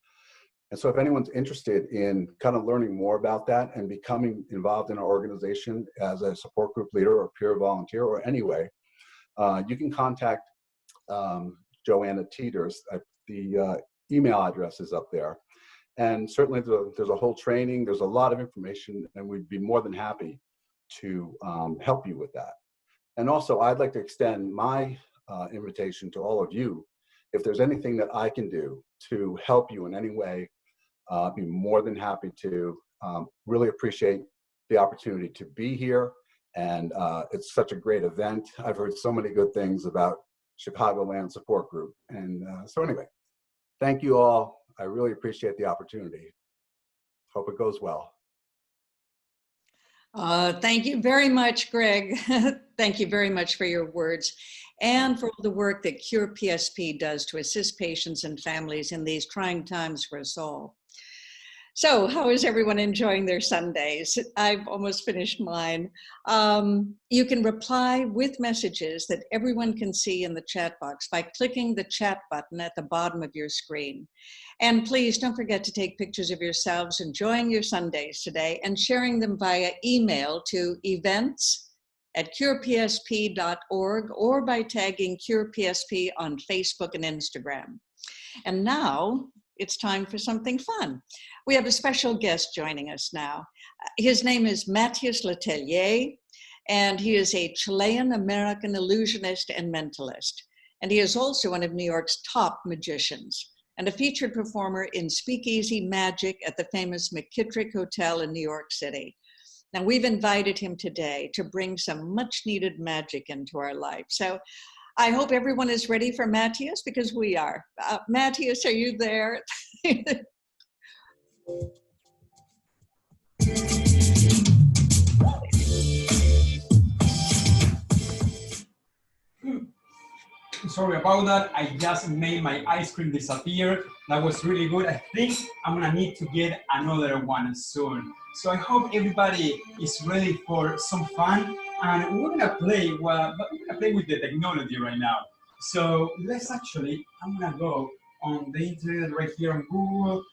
And so if anyone's interested in kind of learning more about that and becoming involved in our organization as a support group leader or peer volunteer or anyway, you can contact Joanna Teeters. The email address is up there. And certainly there's a whole training, there's a lot of information, and we'd be more than happy to help you with that. And also, I'd like to extend my invitation to all of you. If there's anything that I can do to help you in any way, I'd be more than happy to. Really appreciate the opportunity to be here, and it's such a great event. I've heard so many good things about Chicagoland Support Group. And so anyway, thank you all. I really appreciate the opportunity. Hope it goes well. Thank you very much, Greg. Thank you very much for your words and for the work that CurePSP does to assist patients and families in these trying times for us all. So, how is everyone enjoying their Sundays? I've almost finished mine. You can reply with messages that everyone can see in the chat box by clicking the chat button at the bottom of your screen. And please don't forget to take pictures of yourselves enjoying your Sundays today and sharing them via email to events@curepsp.org or by tagging CurePSP on Facebook and Instagram. And now it's time for something fun. We have a special guest joining us now. His name is Matthias Letelier, and he is a Chilean-American illusionist and mentalist. And he is also one of New York's top magicians and a featured performer in Speakeasy Magic at the famous McKittrick Hotel in New York City. Now, we've invited him today to bring some much needed magic into our life. So I hope everyone is ready for Matthias, because we are. Matthias, are you there? Sorry about that. I just made my ice cream disappear. That was really good. I think I'm gonna need to get another one soon. So I hope everybody is ready for some fun. And we're gonna play, well, but we're gonna play with the technology right now. So I'm gonna go on the internet right here on Google.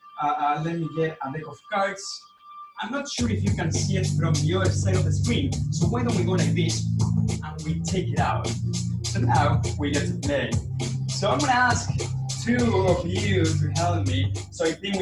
Let me get a deck of cards. I'm not sure if you can see it from the other side of the screen. So why don't we go like this and we take it out. So now we get to play. So I'm gonna ask two of you to help me. So I think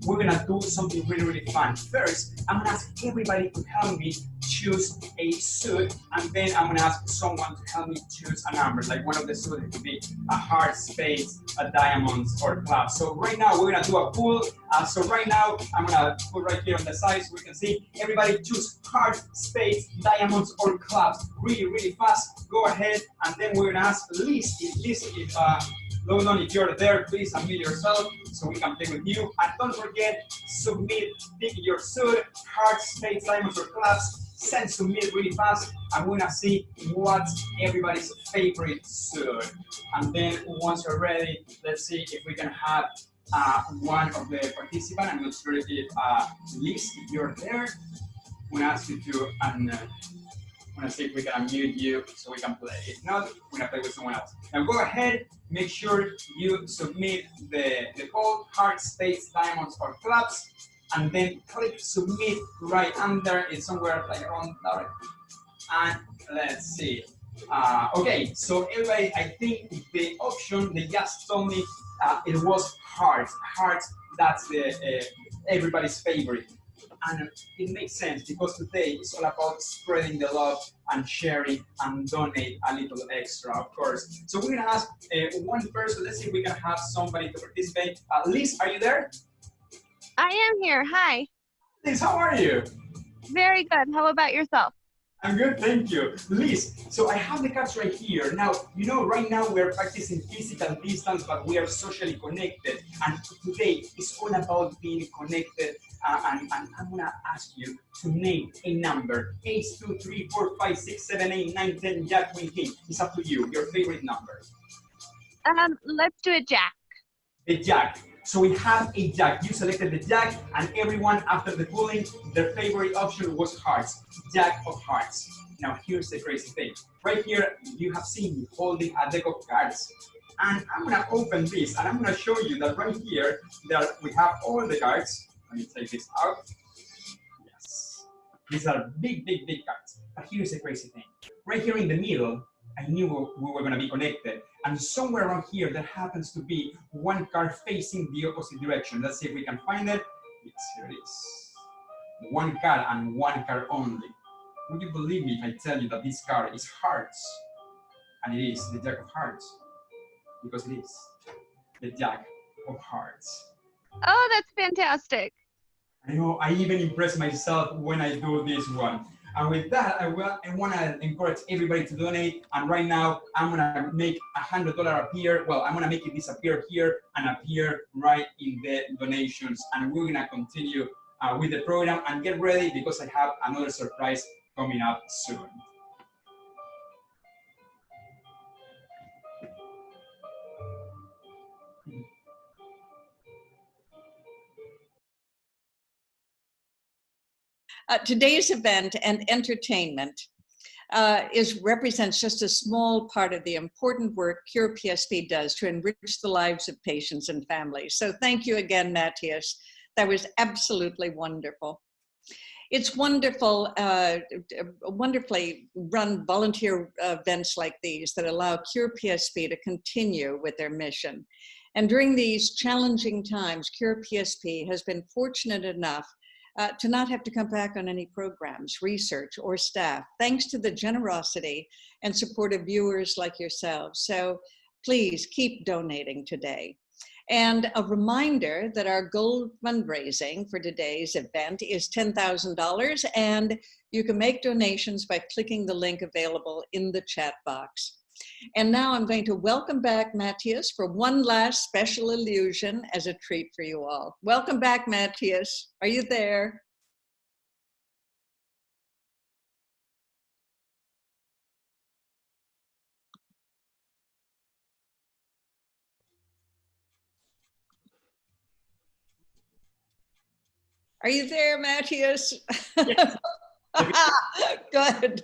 we're gonna do something really, really fun. First, I'm gonna ask everybody to help me choose a suit, and then I'm gonna ask someone to help me choose a number, like one of the suits. It could be a heart, spades, a diamonds, or clubs. So right now we're gonna do a pool. So right now I'm gonna put right here on the side so we can see. Everybody choose heart, spades, diamonds, or clubs. Really, really fast. Go ahead, and then we're gonna ask Liz if London, if you're there, please unmute yourself so we can play with you. And don't forget, submit, pick your suit, hearts, spades, diamonds, or clubs. Send submit really fast. I'm gonna see what's everybody's favorite suit. And then once you're ready, let's see if we can have one of the participants. I'm not sure if Liz, if you're there, I'm gonna ask you to I'm gonna see if we can unmute you so we can play. If not, we're gonna play with someone else. Now go ahead, make sure you submit the code, hearts, spades, diamonds, or clubs, and then click submit right under. It's somewhere like around there. And let's see. Okay, so everybody, I think the option they just told me it was hearts. Hearts, that's the everybody's favorite. And it makes sense because today it's all about spreading the love and sharing and donate a little extra, of course. So we're gonna ask one person. Let's see if we can have somebody to participate. Liz, are you there? I am here. Hi. Liz, how are you? Very good. How about yourself? I'm good, thank you. Liz, so I have the cards right here. Now, you know, right now we're practicing physical distance, but we are socially connected. And today it's all about being connected. And I'm gonna ask you to name a number. Ace, 2, 3, 4, 5, 6, 7, 8, 9, 10, Jack, Queen, King. It's up to you, your favorite number. Let's do a Jack. The Jack. So we have a Jack. You selected the Jack, and everyone after the pulling, their favorite option was hearts. Jack of hearts. Now here's the crazy thing. Right here, you have seen me holding a deck of cards. And I'm gonna open this, and I'm gonna show you that right here, we have all the cards. Let me take this out. Yes. These are big, big, big cards. But here's the crazy thing. Right here in the middle, I knew we were gonna be connected. And somewhere around here, there happens to be one card facing the opposite direction. Let's see if we can find it. Yes, here it is. One card and one card only. Would you believe me if I tell you that this card is hearts? And it is the Jack of Hearts. Because it is the Jack of Hearts. Oh, that's fantastic. I know, I even impress myself when I do this one. And with that, I want to encourage everybody to donate. And right now, I'm going to make $100 appear. Well, I'm going to make it disappear here and appear right in the donations. And we're going to continue with the program and get ready because I have another surprise coming up soon. Today's event and entertainment represents just a small part of the important work CurePSP does to enrich the lives of patients and families. So thank you again, Matthias. That was absolutely wonderful. It's wonderful, wonderfully run volunteer events like these that allow CurePSP to continue with their mission. And during these challenging times, CurePSP has been fortunate enough to not have to come back on any programs, research, or staff, thanks to the generosity and support of viewers like yourselves. So please keep donating today. And a reminder that our goal fundraising for today's event is $10,000, and you can make donations by clicking the link available in the chat box. And now I'm going to welcome back Matthias for one last special illusion as a treat for you all. Welcome back, Matthias. Are you there? Are you there, Matthias? Yes. Good.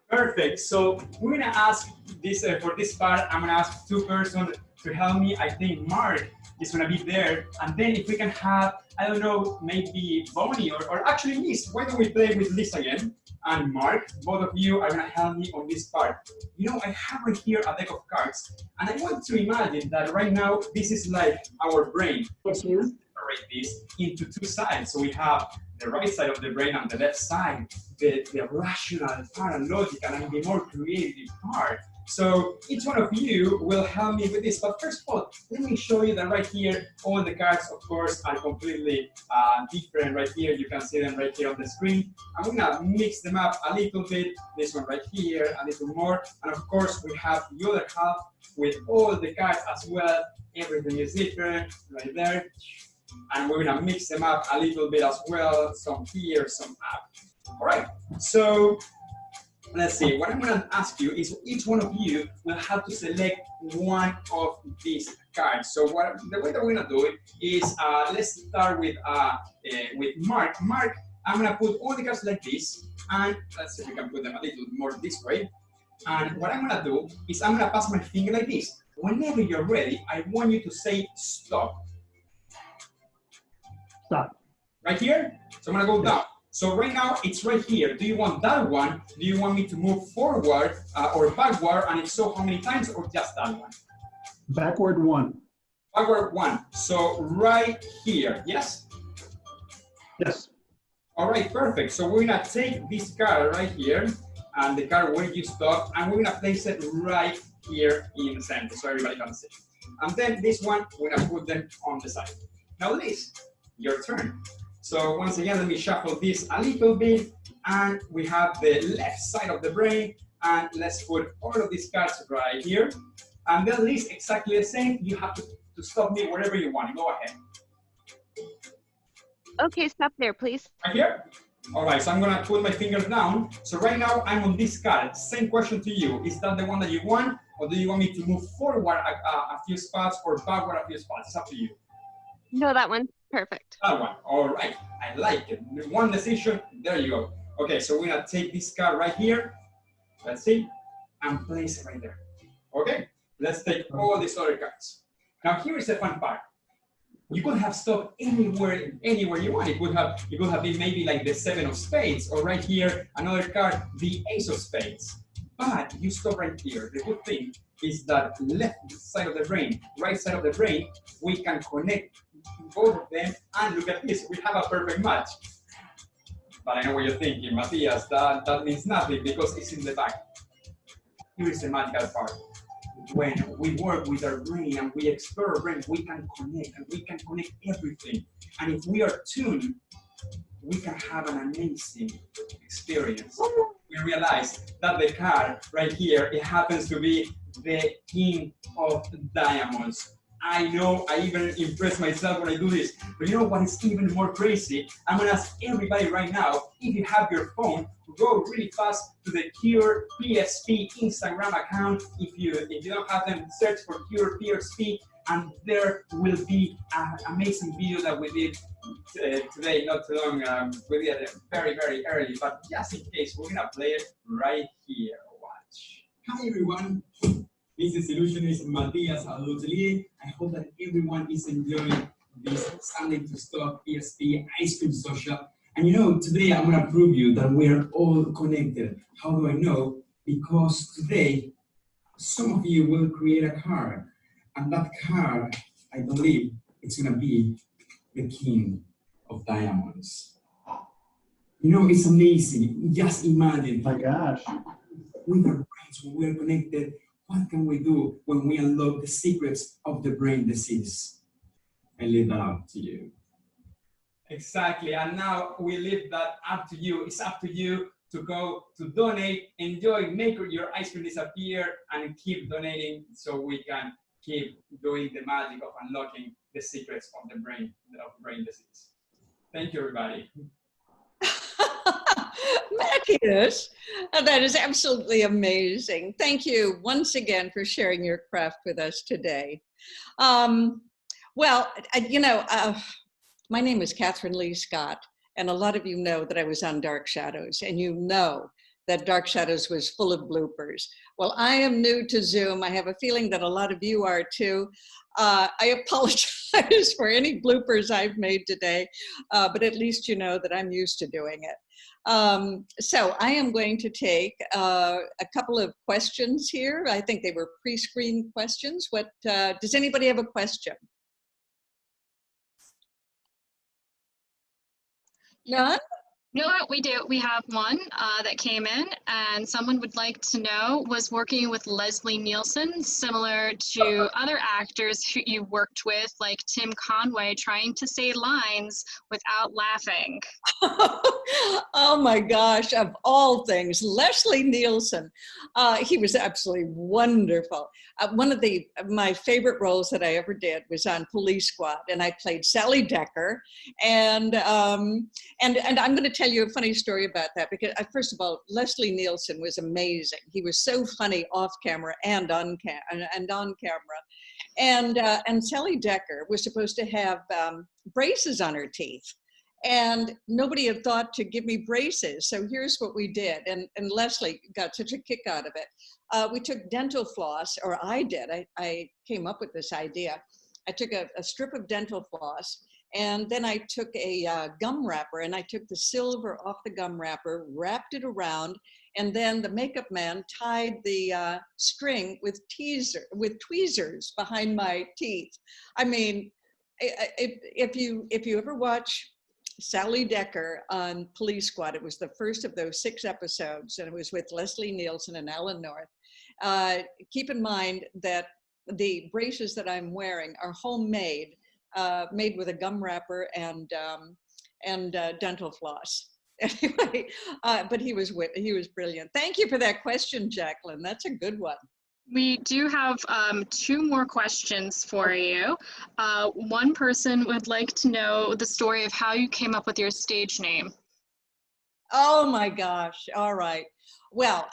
Perfect. So we're gonna ask this for this part. I'm gonna ask two persons to help me. I think Mark is gonna be there, and then if we can have, I don't know, maybe Bonnie or actually Liz. Why don't we play with Liz again? And Mark, both of you are gonna help me on this part. You know, I have right here a deck of cards, and I want to imagine that right now this is like our brain. So separate this into two sides. So we have the right side of the brain and the left side, the rational part and logical and the more creative part. So each one of you will help me with this. But first of all, let me show you that right here, all the cards, of course, are completely different right here. You can see them right here on the screen. I'm gonna mix them up a little bit. This one right here, a little more. And of course, we have the other half with all the cards as well. Everything is different right there. And we're gonna mix them up a little bit as well, some here, some up. All right, so let's see, what I'm gonna ask you is each one of you will have to select one of these cards. So the way that we're gonna do it is, let's start with Mark. Mark, I'm gonna put all the cards like this, and let's see if we can put them a little more this way. And what I'm gonna do is I'm gonna pass my finger like this. Whenever you're ready, I want you to say stop. Stop. Right here? So I'm gonna go down. So right now it's right here. Do you want that one? Do you want me to move forward or backward? And if so, how many times or just that one? Backward one. Backward one. So right here, yes? Yes. All right, perfect. So we're gonna take this card right here and the card where you stop, and we're gonna place it right here in the center so everybody can see. And then this one, we're gonna put them on the side. Now Liz, your turn. So once again, let me shuffle this a little bit, and we have the left side of the brain, and let's put all of these cards right here. And then Liz, exactly the same. You have to stop me wherever you want. Go ahead. Okay, stop there, please. Right here? All right, so I'm gonna put my fingers down. So right now I'm on this card. Same question to you. Is that the one that you want, or do you want me to move forward a few spots or backward a few spots? It's up to you. No, that one. Perfect. That one. All right, I like it. One decision, there you go. Okay, so we're gonna take this card right here. Let's see, and place it right there. Okay, let's take all these other cards. Now here is the fun part. You could have stopped anywhere you want. It could have been maybe like the 7 of spades, or right here, another card, the ace of spades. But you stop right here. The good thing is that left side of the brain, right side of the brain, we can connect both of them, and look at this, we have a perfect match. But I know what you're thinking, Matthias, that means nothing because it's in the back. Here is the magical part. When we work with our brain and we explore our brain, we can connect, and we can connect everything. And if we are tuned, we can have an amazing experience. We realize that the card right here, it happens to be the King of Diamonds. I know I even impress myself when I do this, but you know what is even more crazy? I'm gonna ask everybody right now, if you have your phone, go really fast to the CurePSP Instagram account. If you don't have them, search for CurePSP And there will be an amazing video that we did today, not too long. We did it very, very early, but just in case, we're gonna play it right here. Watch. Hi everyone. This is illusionist Matthias Alotelier. I hope that everyone is enjoying this Sunday to Stop PSP Ice Cream Social. And you know, today I'm gonna prove you that we're all connected. How do I know? Because today, some of you will create a card. And that card, I believe, it's gonna be the King of Diamonds. You know, it's amazing. Just imagine. My gosh. With our brains, when we're connected, what can we do when we unlock the secrets of the brain disease? I leave that up to you. Exactly, and now we leave that up to you. It's up to you to go to donate, enjoy, make your ice cream disappear, and keep donating so we can keep doing the magic of unlocking the secrets of the brain disease. Thank you, everybody. Matthias, that is absolutely amazing. Thank you once again for sharing your craft with us today. My name is Catherine Lee Scott, and a lot of you know that I was on Dark Shadows, and you know that Dark Shadows was full of bloopers. Well, I am new to Zoom. I have a feeling that a lot of you are too. I apologize for any bloopers I've made today, but at least you know that I'm used to doing it. So I am going to take a couple of questions here. I think they were pre-screened questions. Does anybody have a question? None? You know what, we do. We have one that came in, and someone would like to know, was working with Leslie Nielsen similar to other actors who you worked with, like Tim Conway, trying to say lines without laughing? Oh my gosh, of all things, Leslie Nielsen. He was absolutely wonderful. One of my favorite roles that I ever did was on Police Squad, and I played Sally Decker. And I'm going to tell you a funny story about that, because first of all, Leslie Nielsen was amazing. He was so funny off camera and on camera. And Sally Decker was supposed to have braces on her teeth. And nobody had thought to give me braces. So here's what we did. And Leslie got such a kick out of it. We took dental floss, or I did. I came up with this idea. I took a strip of dental floss, and then I took a gum wrapper, and I took the silver off the gum wrapper, wrapped it around, and then the makeup man tied the string with tweezers behind my teeth. I mean, if you ever watch Sally Decker on Police Squad, it was the first of those 6 episodes, and it was with Leslie Nielsen and Alan North. Keep in mind that the braces that I'm wearing are homemade, made with a gum wrapper and dental floss. Anyway, but he was brilliant. Thank you for that question, Jacqueline. That's a good one. We do have 2 more questions for you. One person would like to know the story of how you came up with your stage name. Oh my gosh! All right. Well,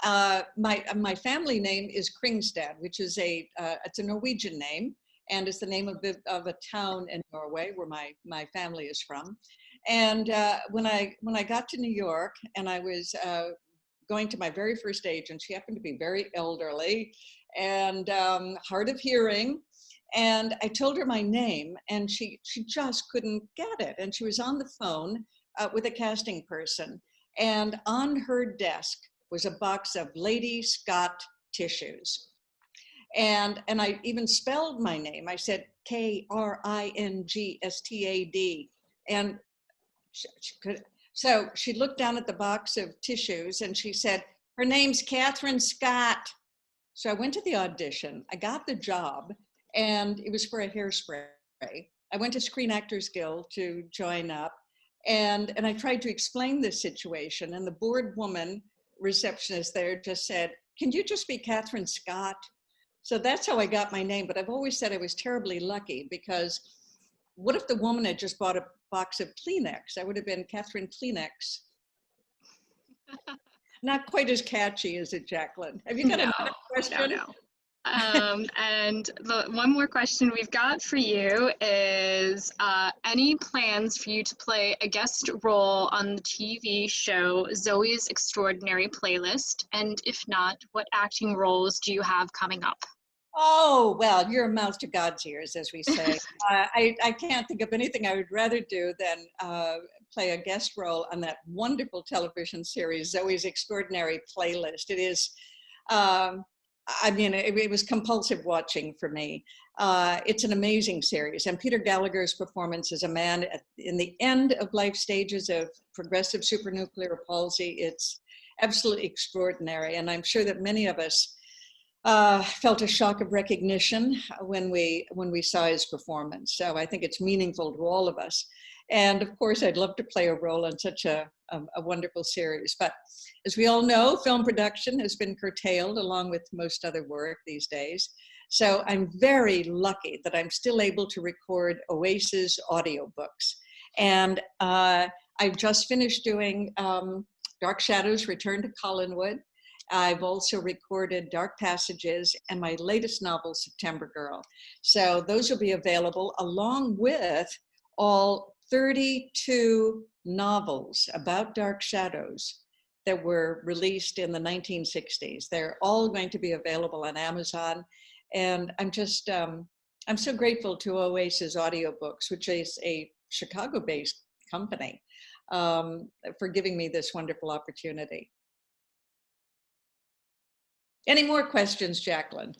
my family name is Kringstad, which is it's a Norwegian name, and it's the name of a town in Norway where my family is from. And when I got to New York, and I was going to my very first agent, she happened to be very elderly and hard of hearing. And I told her my name, and she just couldn't get it. And she was on the phone with a casting person. And on her desk was a box of Lady Scott tissues. And I even spelled my name. I said Kringstad. And so she looked down at the box of tissues and she said, her name's Catherine Scott. So I went to the audition, I got the job, and it was for a hairspray. I went to Screen Actors Guild to join up, and I tried to explain this situation, and the board woman receptionist there just said, can you just be Catherine Scott? So that's how I got my name, but I've always said I was terribly lucky, because what if the woman had just bought a box of Kleenex? I would have been Catherine Kleenex. Not quite as catchy, is it, Jacqueline? Have you got another question? No. And the one more question we've got for you is any plans for you to play a guest role on the TV show Zoe's Extraordinary Playlist? And if not, what acting roles do you have coming up? Oh, well, you're a mouth to God's ears, as we say. I can't think of anything I would rather do than play a guest role on that wonderful television series, Zoe's Extraordinary Playlist. It is, I mean, it was compulsive watching for me. It's an amazing series. And Peter Gallagher's performance as a man in the end of life stages of progressive supranuclear palsy, it's absolutely extraordinary. And I'm sure that many of us felt a shock of recognition when we saw his performance. So I think it's meaningful to all of us. And of course, I'd love to play a role in such a wonderful series. But as we all know, film production has been curtailed along with most other work these days. So I'm very lucky that I'm still able to record Oasis audiobooks. And I've just finished doing Dark Shadows, Return to Collinwood. I've also recorded Dark Passages and my latest novel, September Girl. So those will be available along with all 32 novels about dark shadows that were released in the 1960s. They're all going to be available on Amazon. And I'm just, I'm so grateful to Oasis Audiobooks, which is a Chicago-based company, for giving me this wonderful opportunity. Any more questions, Jacqueline?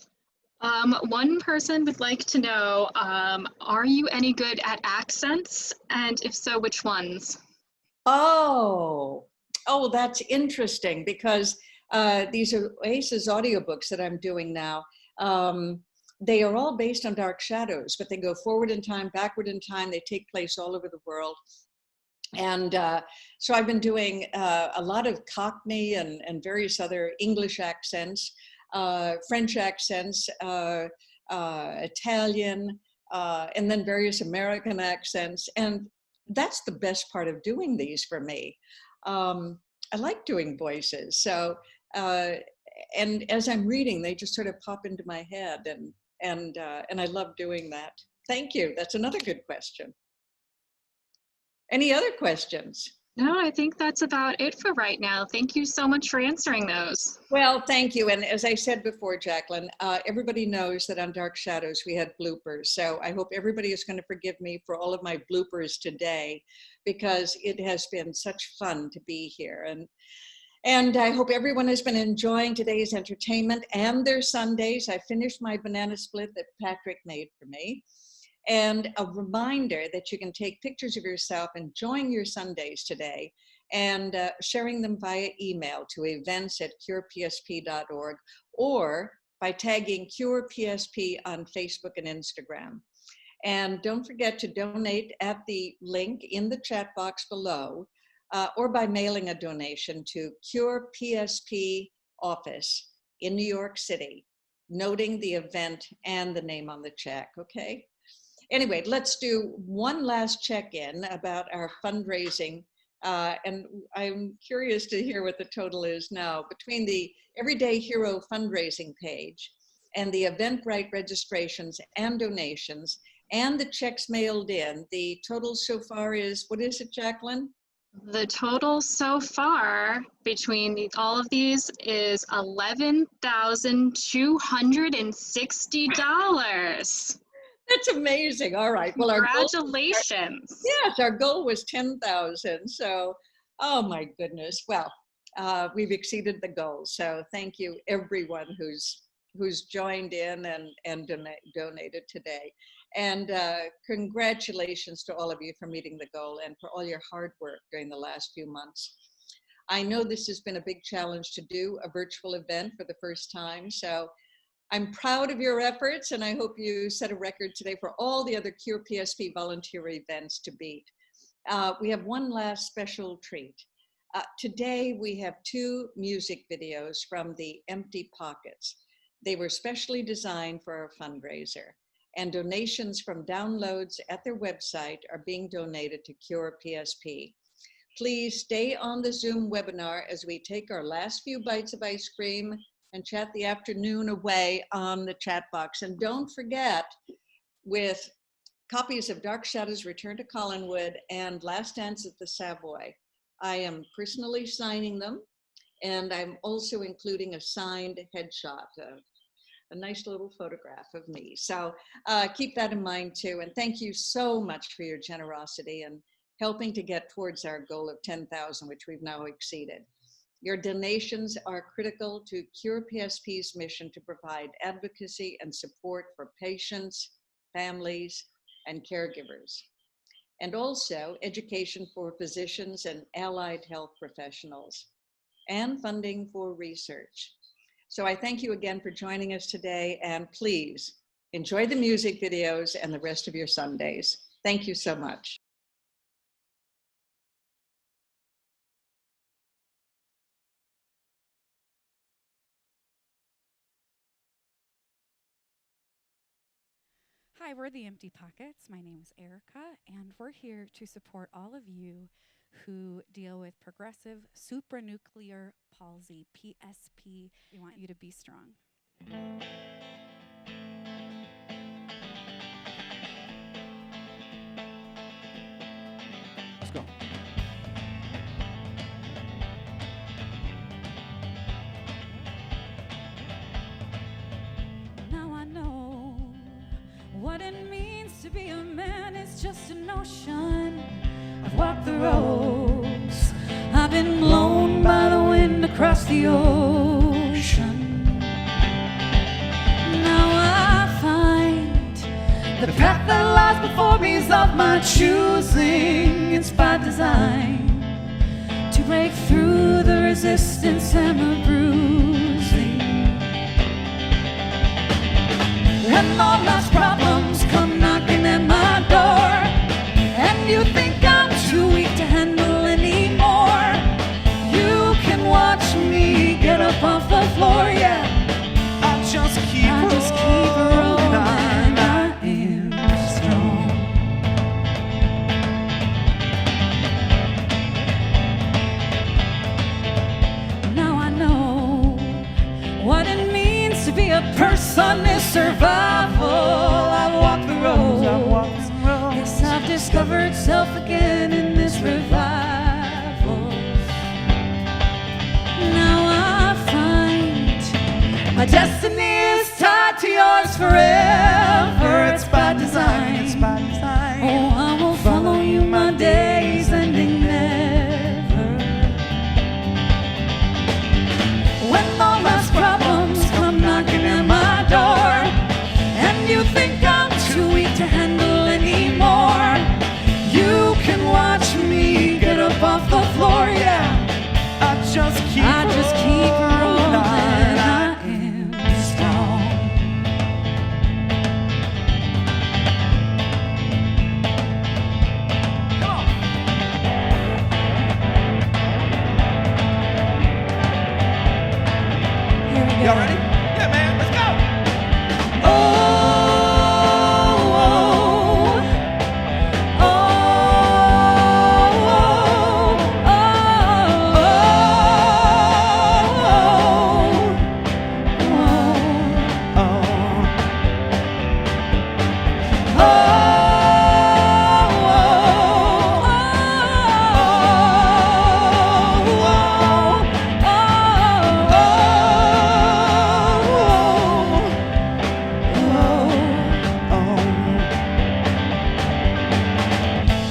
One person would like to know, are you any good at accents? And if so, which ones? Oh, that's interesting because these are Oasis audiobooks that I'm doing now. They are all based on dark shadows, but they go forward in time, backward in time. They take place all over the world. And so I've been doing a lot of Cockney and various other English accents, French accents, Italian, and then various American accents. And that's the best part of doing these for me. I like doing voices. So, and as I'm reading, they just sort of pop into my head, and I love doing that. Thank you. That's another good question. Any other questions? No, I think that's about it for right now. Thank you so much for answering those. Well, thank you. And as I said before, Jacqueline, everybody knows that on Dark Shadows, we had bloopers. So I hope everybody is going to forgive me for all of my bloopers today, because it has been such fun to be here. And I hope everyone has been enjoying today's entertainment and their Sundays. I finished my banana split that Patrick made for me. And a reminder that you can take pictures of yourself enjoying your Sundays today and sharing them via email to events@curepsp.org or by tagging CurePSP on Facebook and Instagram. And don't forget to donate at the link in the chat box below or by mailing a donation to CurePSP office in New York City, noting the event and the name on the check, okay? Anyway, let's do one last check-in about our fundraising. And I'm curious to hear what the total is now. Between the Everyday Hero fundraising page and the Eventbrite registrations and donations and the checks mailed in, the total so far is, what is it, Jacqueline? The total so far between all of these is $11,260. That's amazing. All right. Well, Congratulations. Yes, our goal was 10,000. So, oh my goodness. Well, we've exceeded the goal. So thank you everyone who's joined in and donated today. And congratulations to all of you for meeting the goal and for all your hard work during the last few months. I know this has been a big challenge to do a virtual event for the first time. So I'm proud of your efforts, and I hope you set a record today for all the other CurePSP volunteer events to beat. We have one last special treat. Today, we have 2 music videos from the Empty Pockets. They were specially designed for our fundraiser, and donations from downloads at their website are being donated to CurePSP. Please stay on the Zoom webinar as we take our last few bites of ice cream, and chat the afternoon away on the chat box. And don't forget, with copies of Dark Shadows, Return to Collinwood, and Last Dance at the Savoy, I am personally signing them, and I'm also including a signed headshot, a nice little photograph of me. So keep that in mind too. And thank you so much for your generosity and helping to get towards our goal of 10,000, which we've now exceeded. Your donations are critical to CurePSP's mission to provide advocacy and support for patients, families, and caregivers, and also education for physicians and allied health professionals, and funding for research. So I thank you again for joining us today, and please enjoy the music videos and the rest of your Sundays. Thank you so much. Hi, we're the Empty Pockets. My name is Erica, and we're here to support all of you who deal with progressive supranuclear palsy, PSP. We want you to be strong. Let's go. Now I know what it means to be a man. It's just a notion. I've walked the roads. I've been blown by the wind across the ocean. Now I find the path that lies before me is of my choosing. It's by design to break through the resistance and the bruising. When all life's problems come knocking at my door, and you think I'm too weak to handle anymore, you can watch me get up off the floor, yeah. I just keep rolling. I am strong. Now I know what it means to be a person is survival. I've walked the road. Yes, I've discovered self again in this revival. Now I find my destiny is tied to yours forever. It's by design. Oh, I will follow you, my days ending never. When all life's problems come knocking at my door, and you think I'm too weak to handle anymore, you can watch me get up off the floor, yeah. I just keep rolling. I am strong. Come on. Here we go. Y'all ready? Yeah, man, let's go.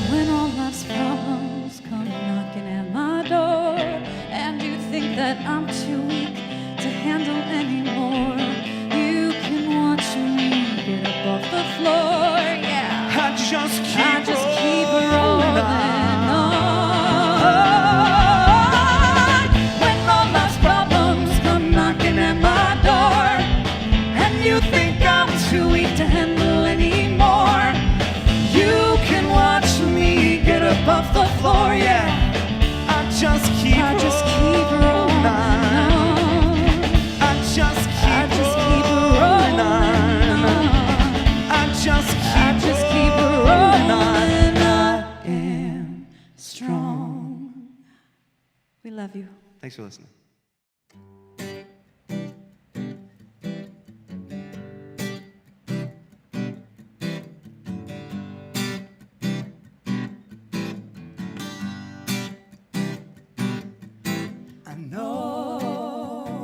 When all life's problems come knocking at my door, and you think that I'm too weak to handle anymore, you can watch me get up off the floor, yeah. I just keep rolling on. When all life's problems come knocking at my door, and you think I'm too weak to handle anymore, you can watch me get up off the floor, yeah. I just keep rolling on. I just keep rolling on. I just keep rolling on. I am strong. We love you. Thanks for listening. know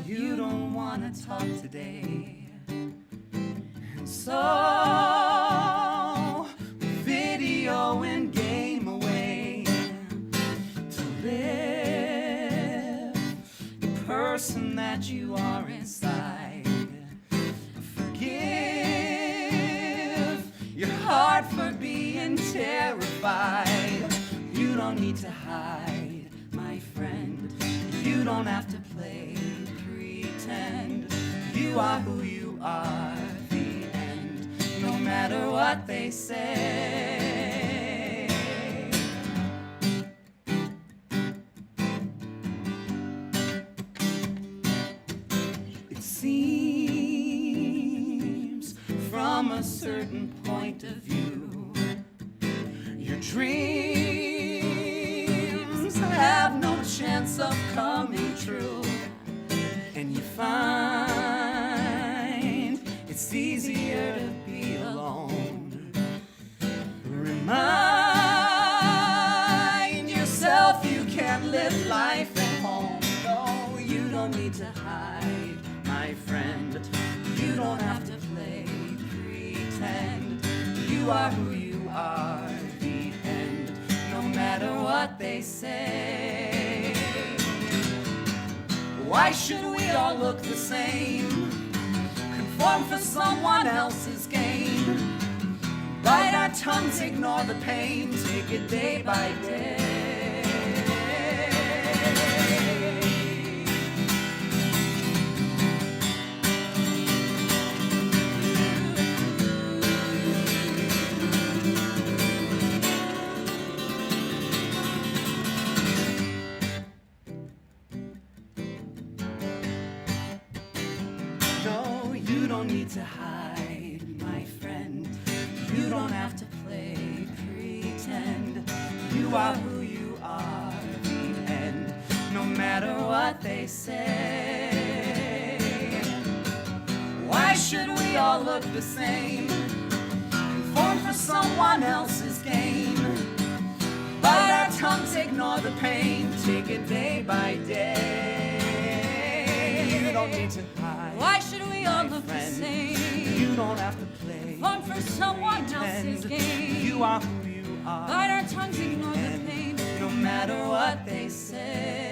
you don't wanna talk today, and so video and game away to live the person that you are inside. Forgive your heart for being terrified. You don't need to hide, my friend. You don't have to play pretend. You are who you are, the end, no matter what they say. It seems from a certain point of view, your dreams have no chance of coming true, and you find it's easier to be alone. Remind yourself you can't live life at home. No, you don't need to hide, my friend. You don't have to play pretend. You are who you are, the end, no matter what they say. Why should we all look the same? Conform for someone else's gain. Bite our tongues, ignore the pain, take it day by day. No, you don't need to hide, my friend. You don't have to play pretend. You are who you are, the end, no matter what they say. Why should we all look the same? Conform for someone else's gain. Bite our tongues, ignore the pain, take it day by day. You don't need to hide. Why should we all my look the friend. same? You don't have to play. Fun for someone else's pretend. game. You are who you are. Bite our tongues, ignore the And pain. no matter what they say.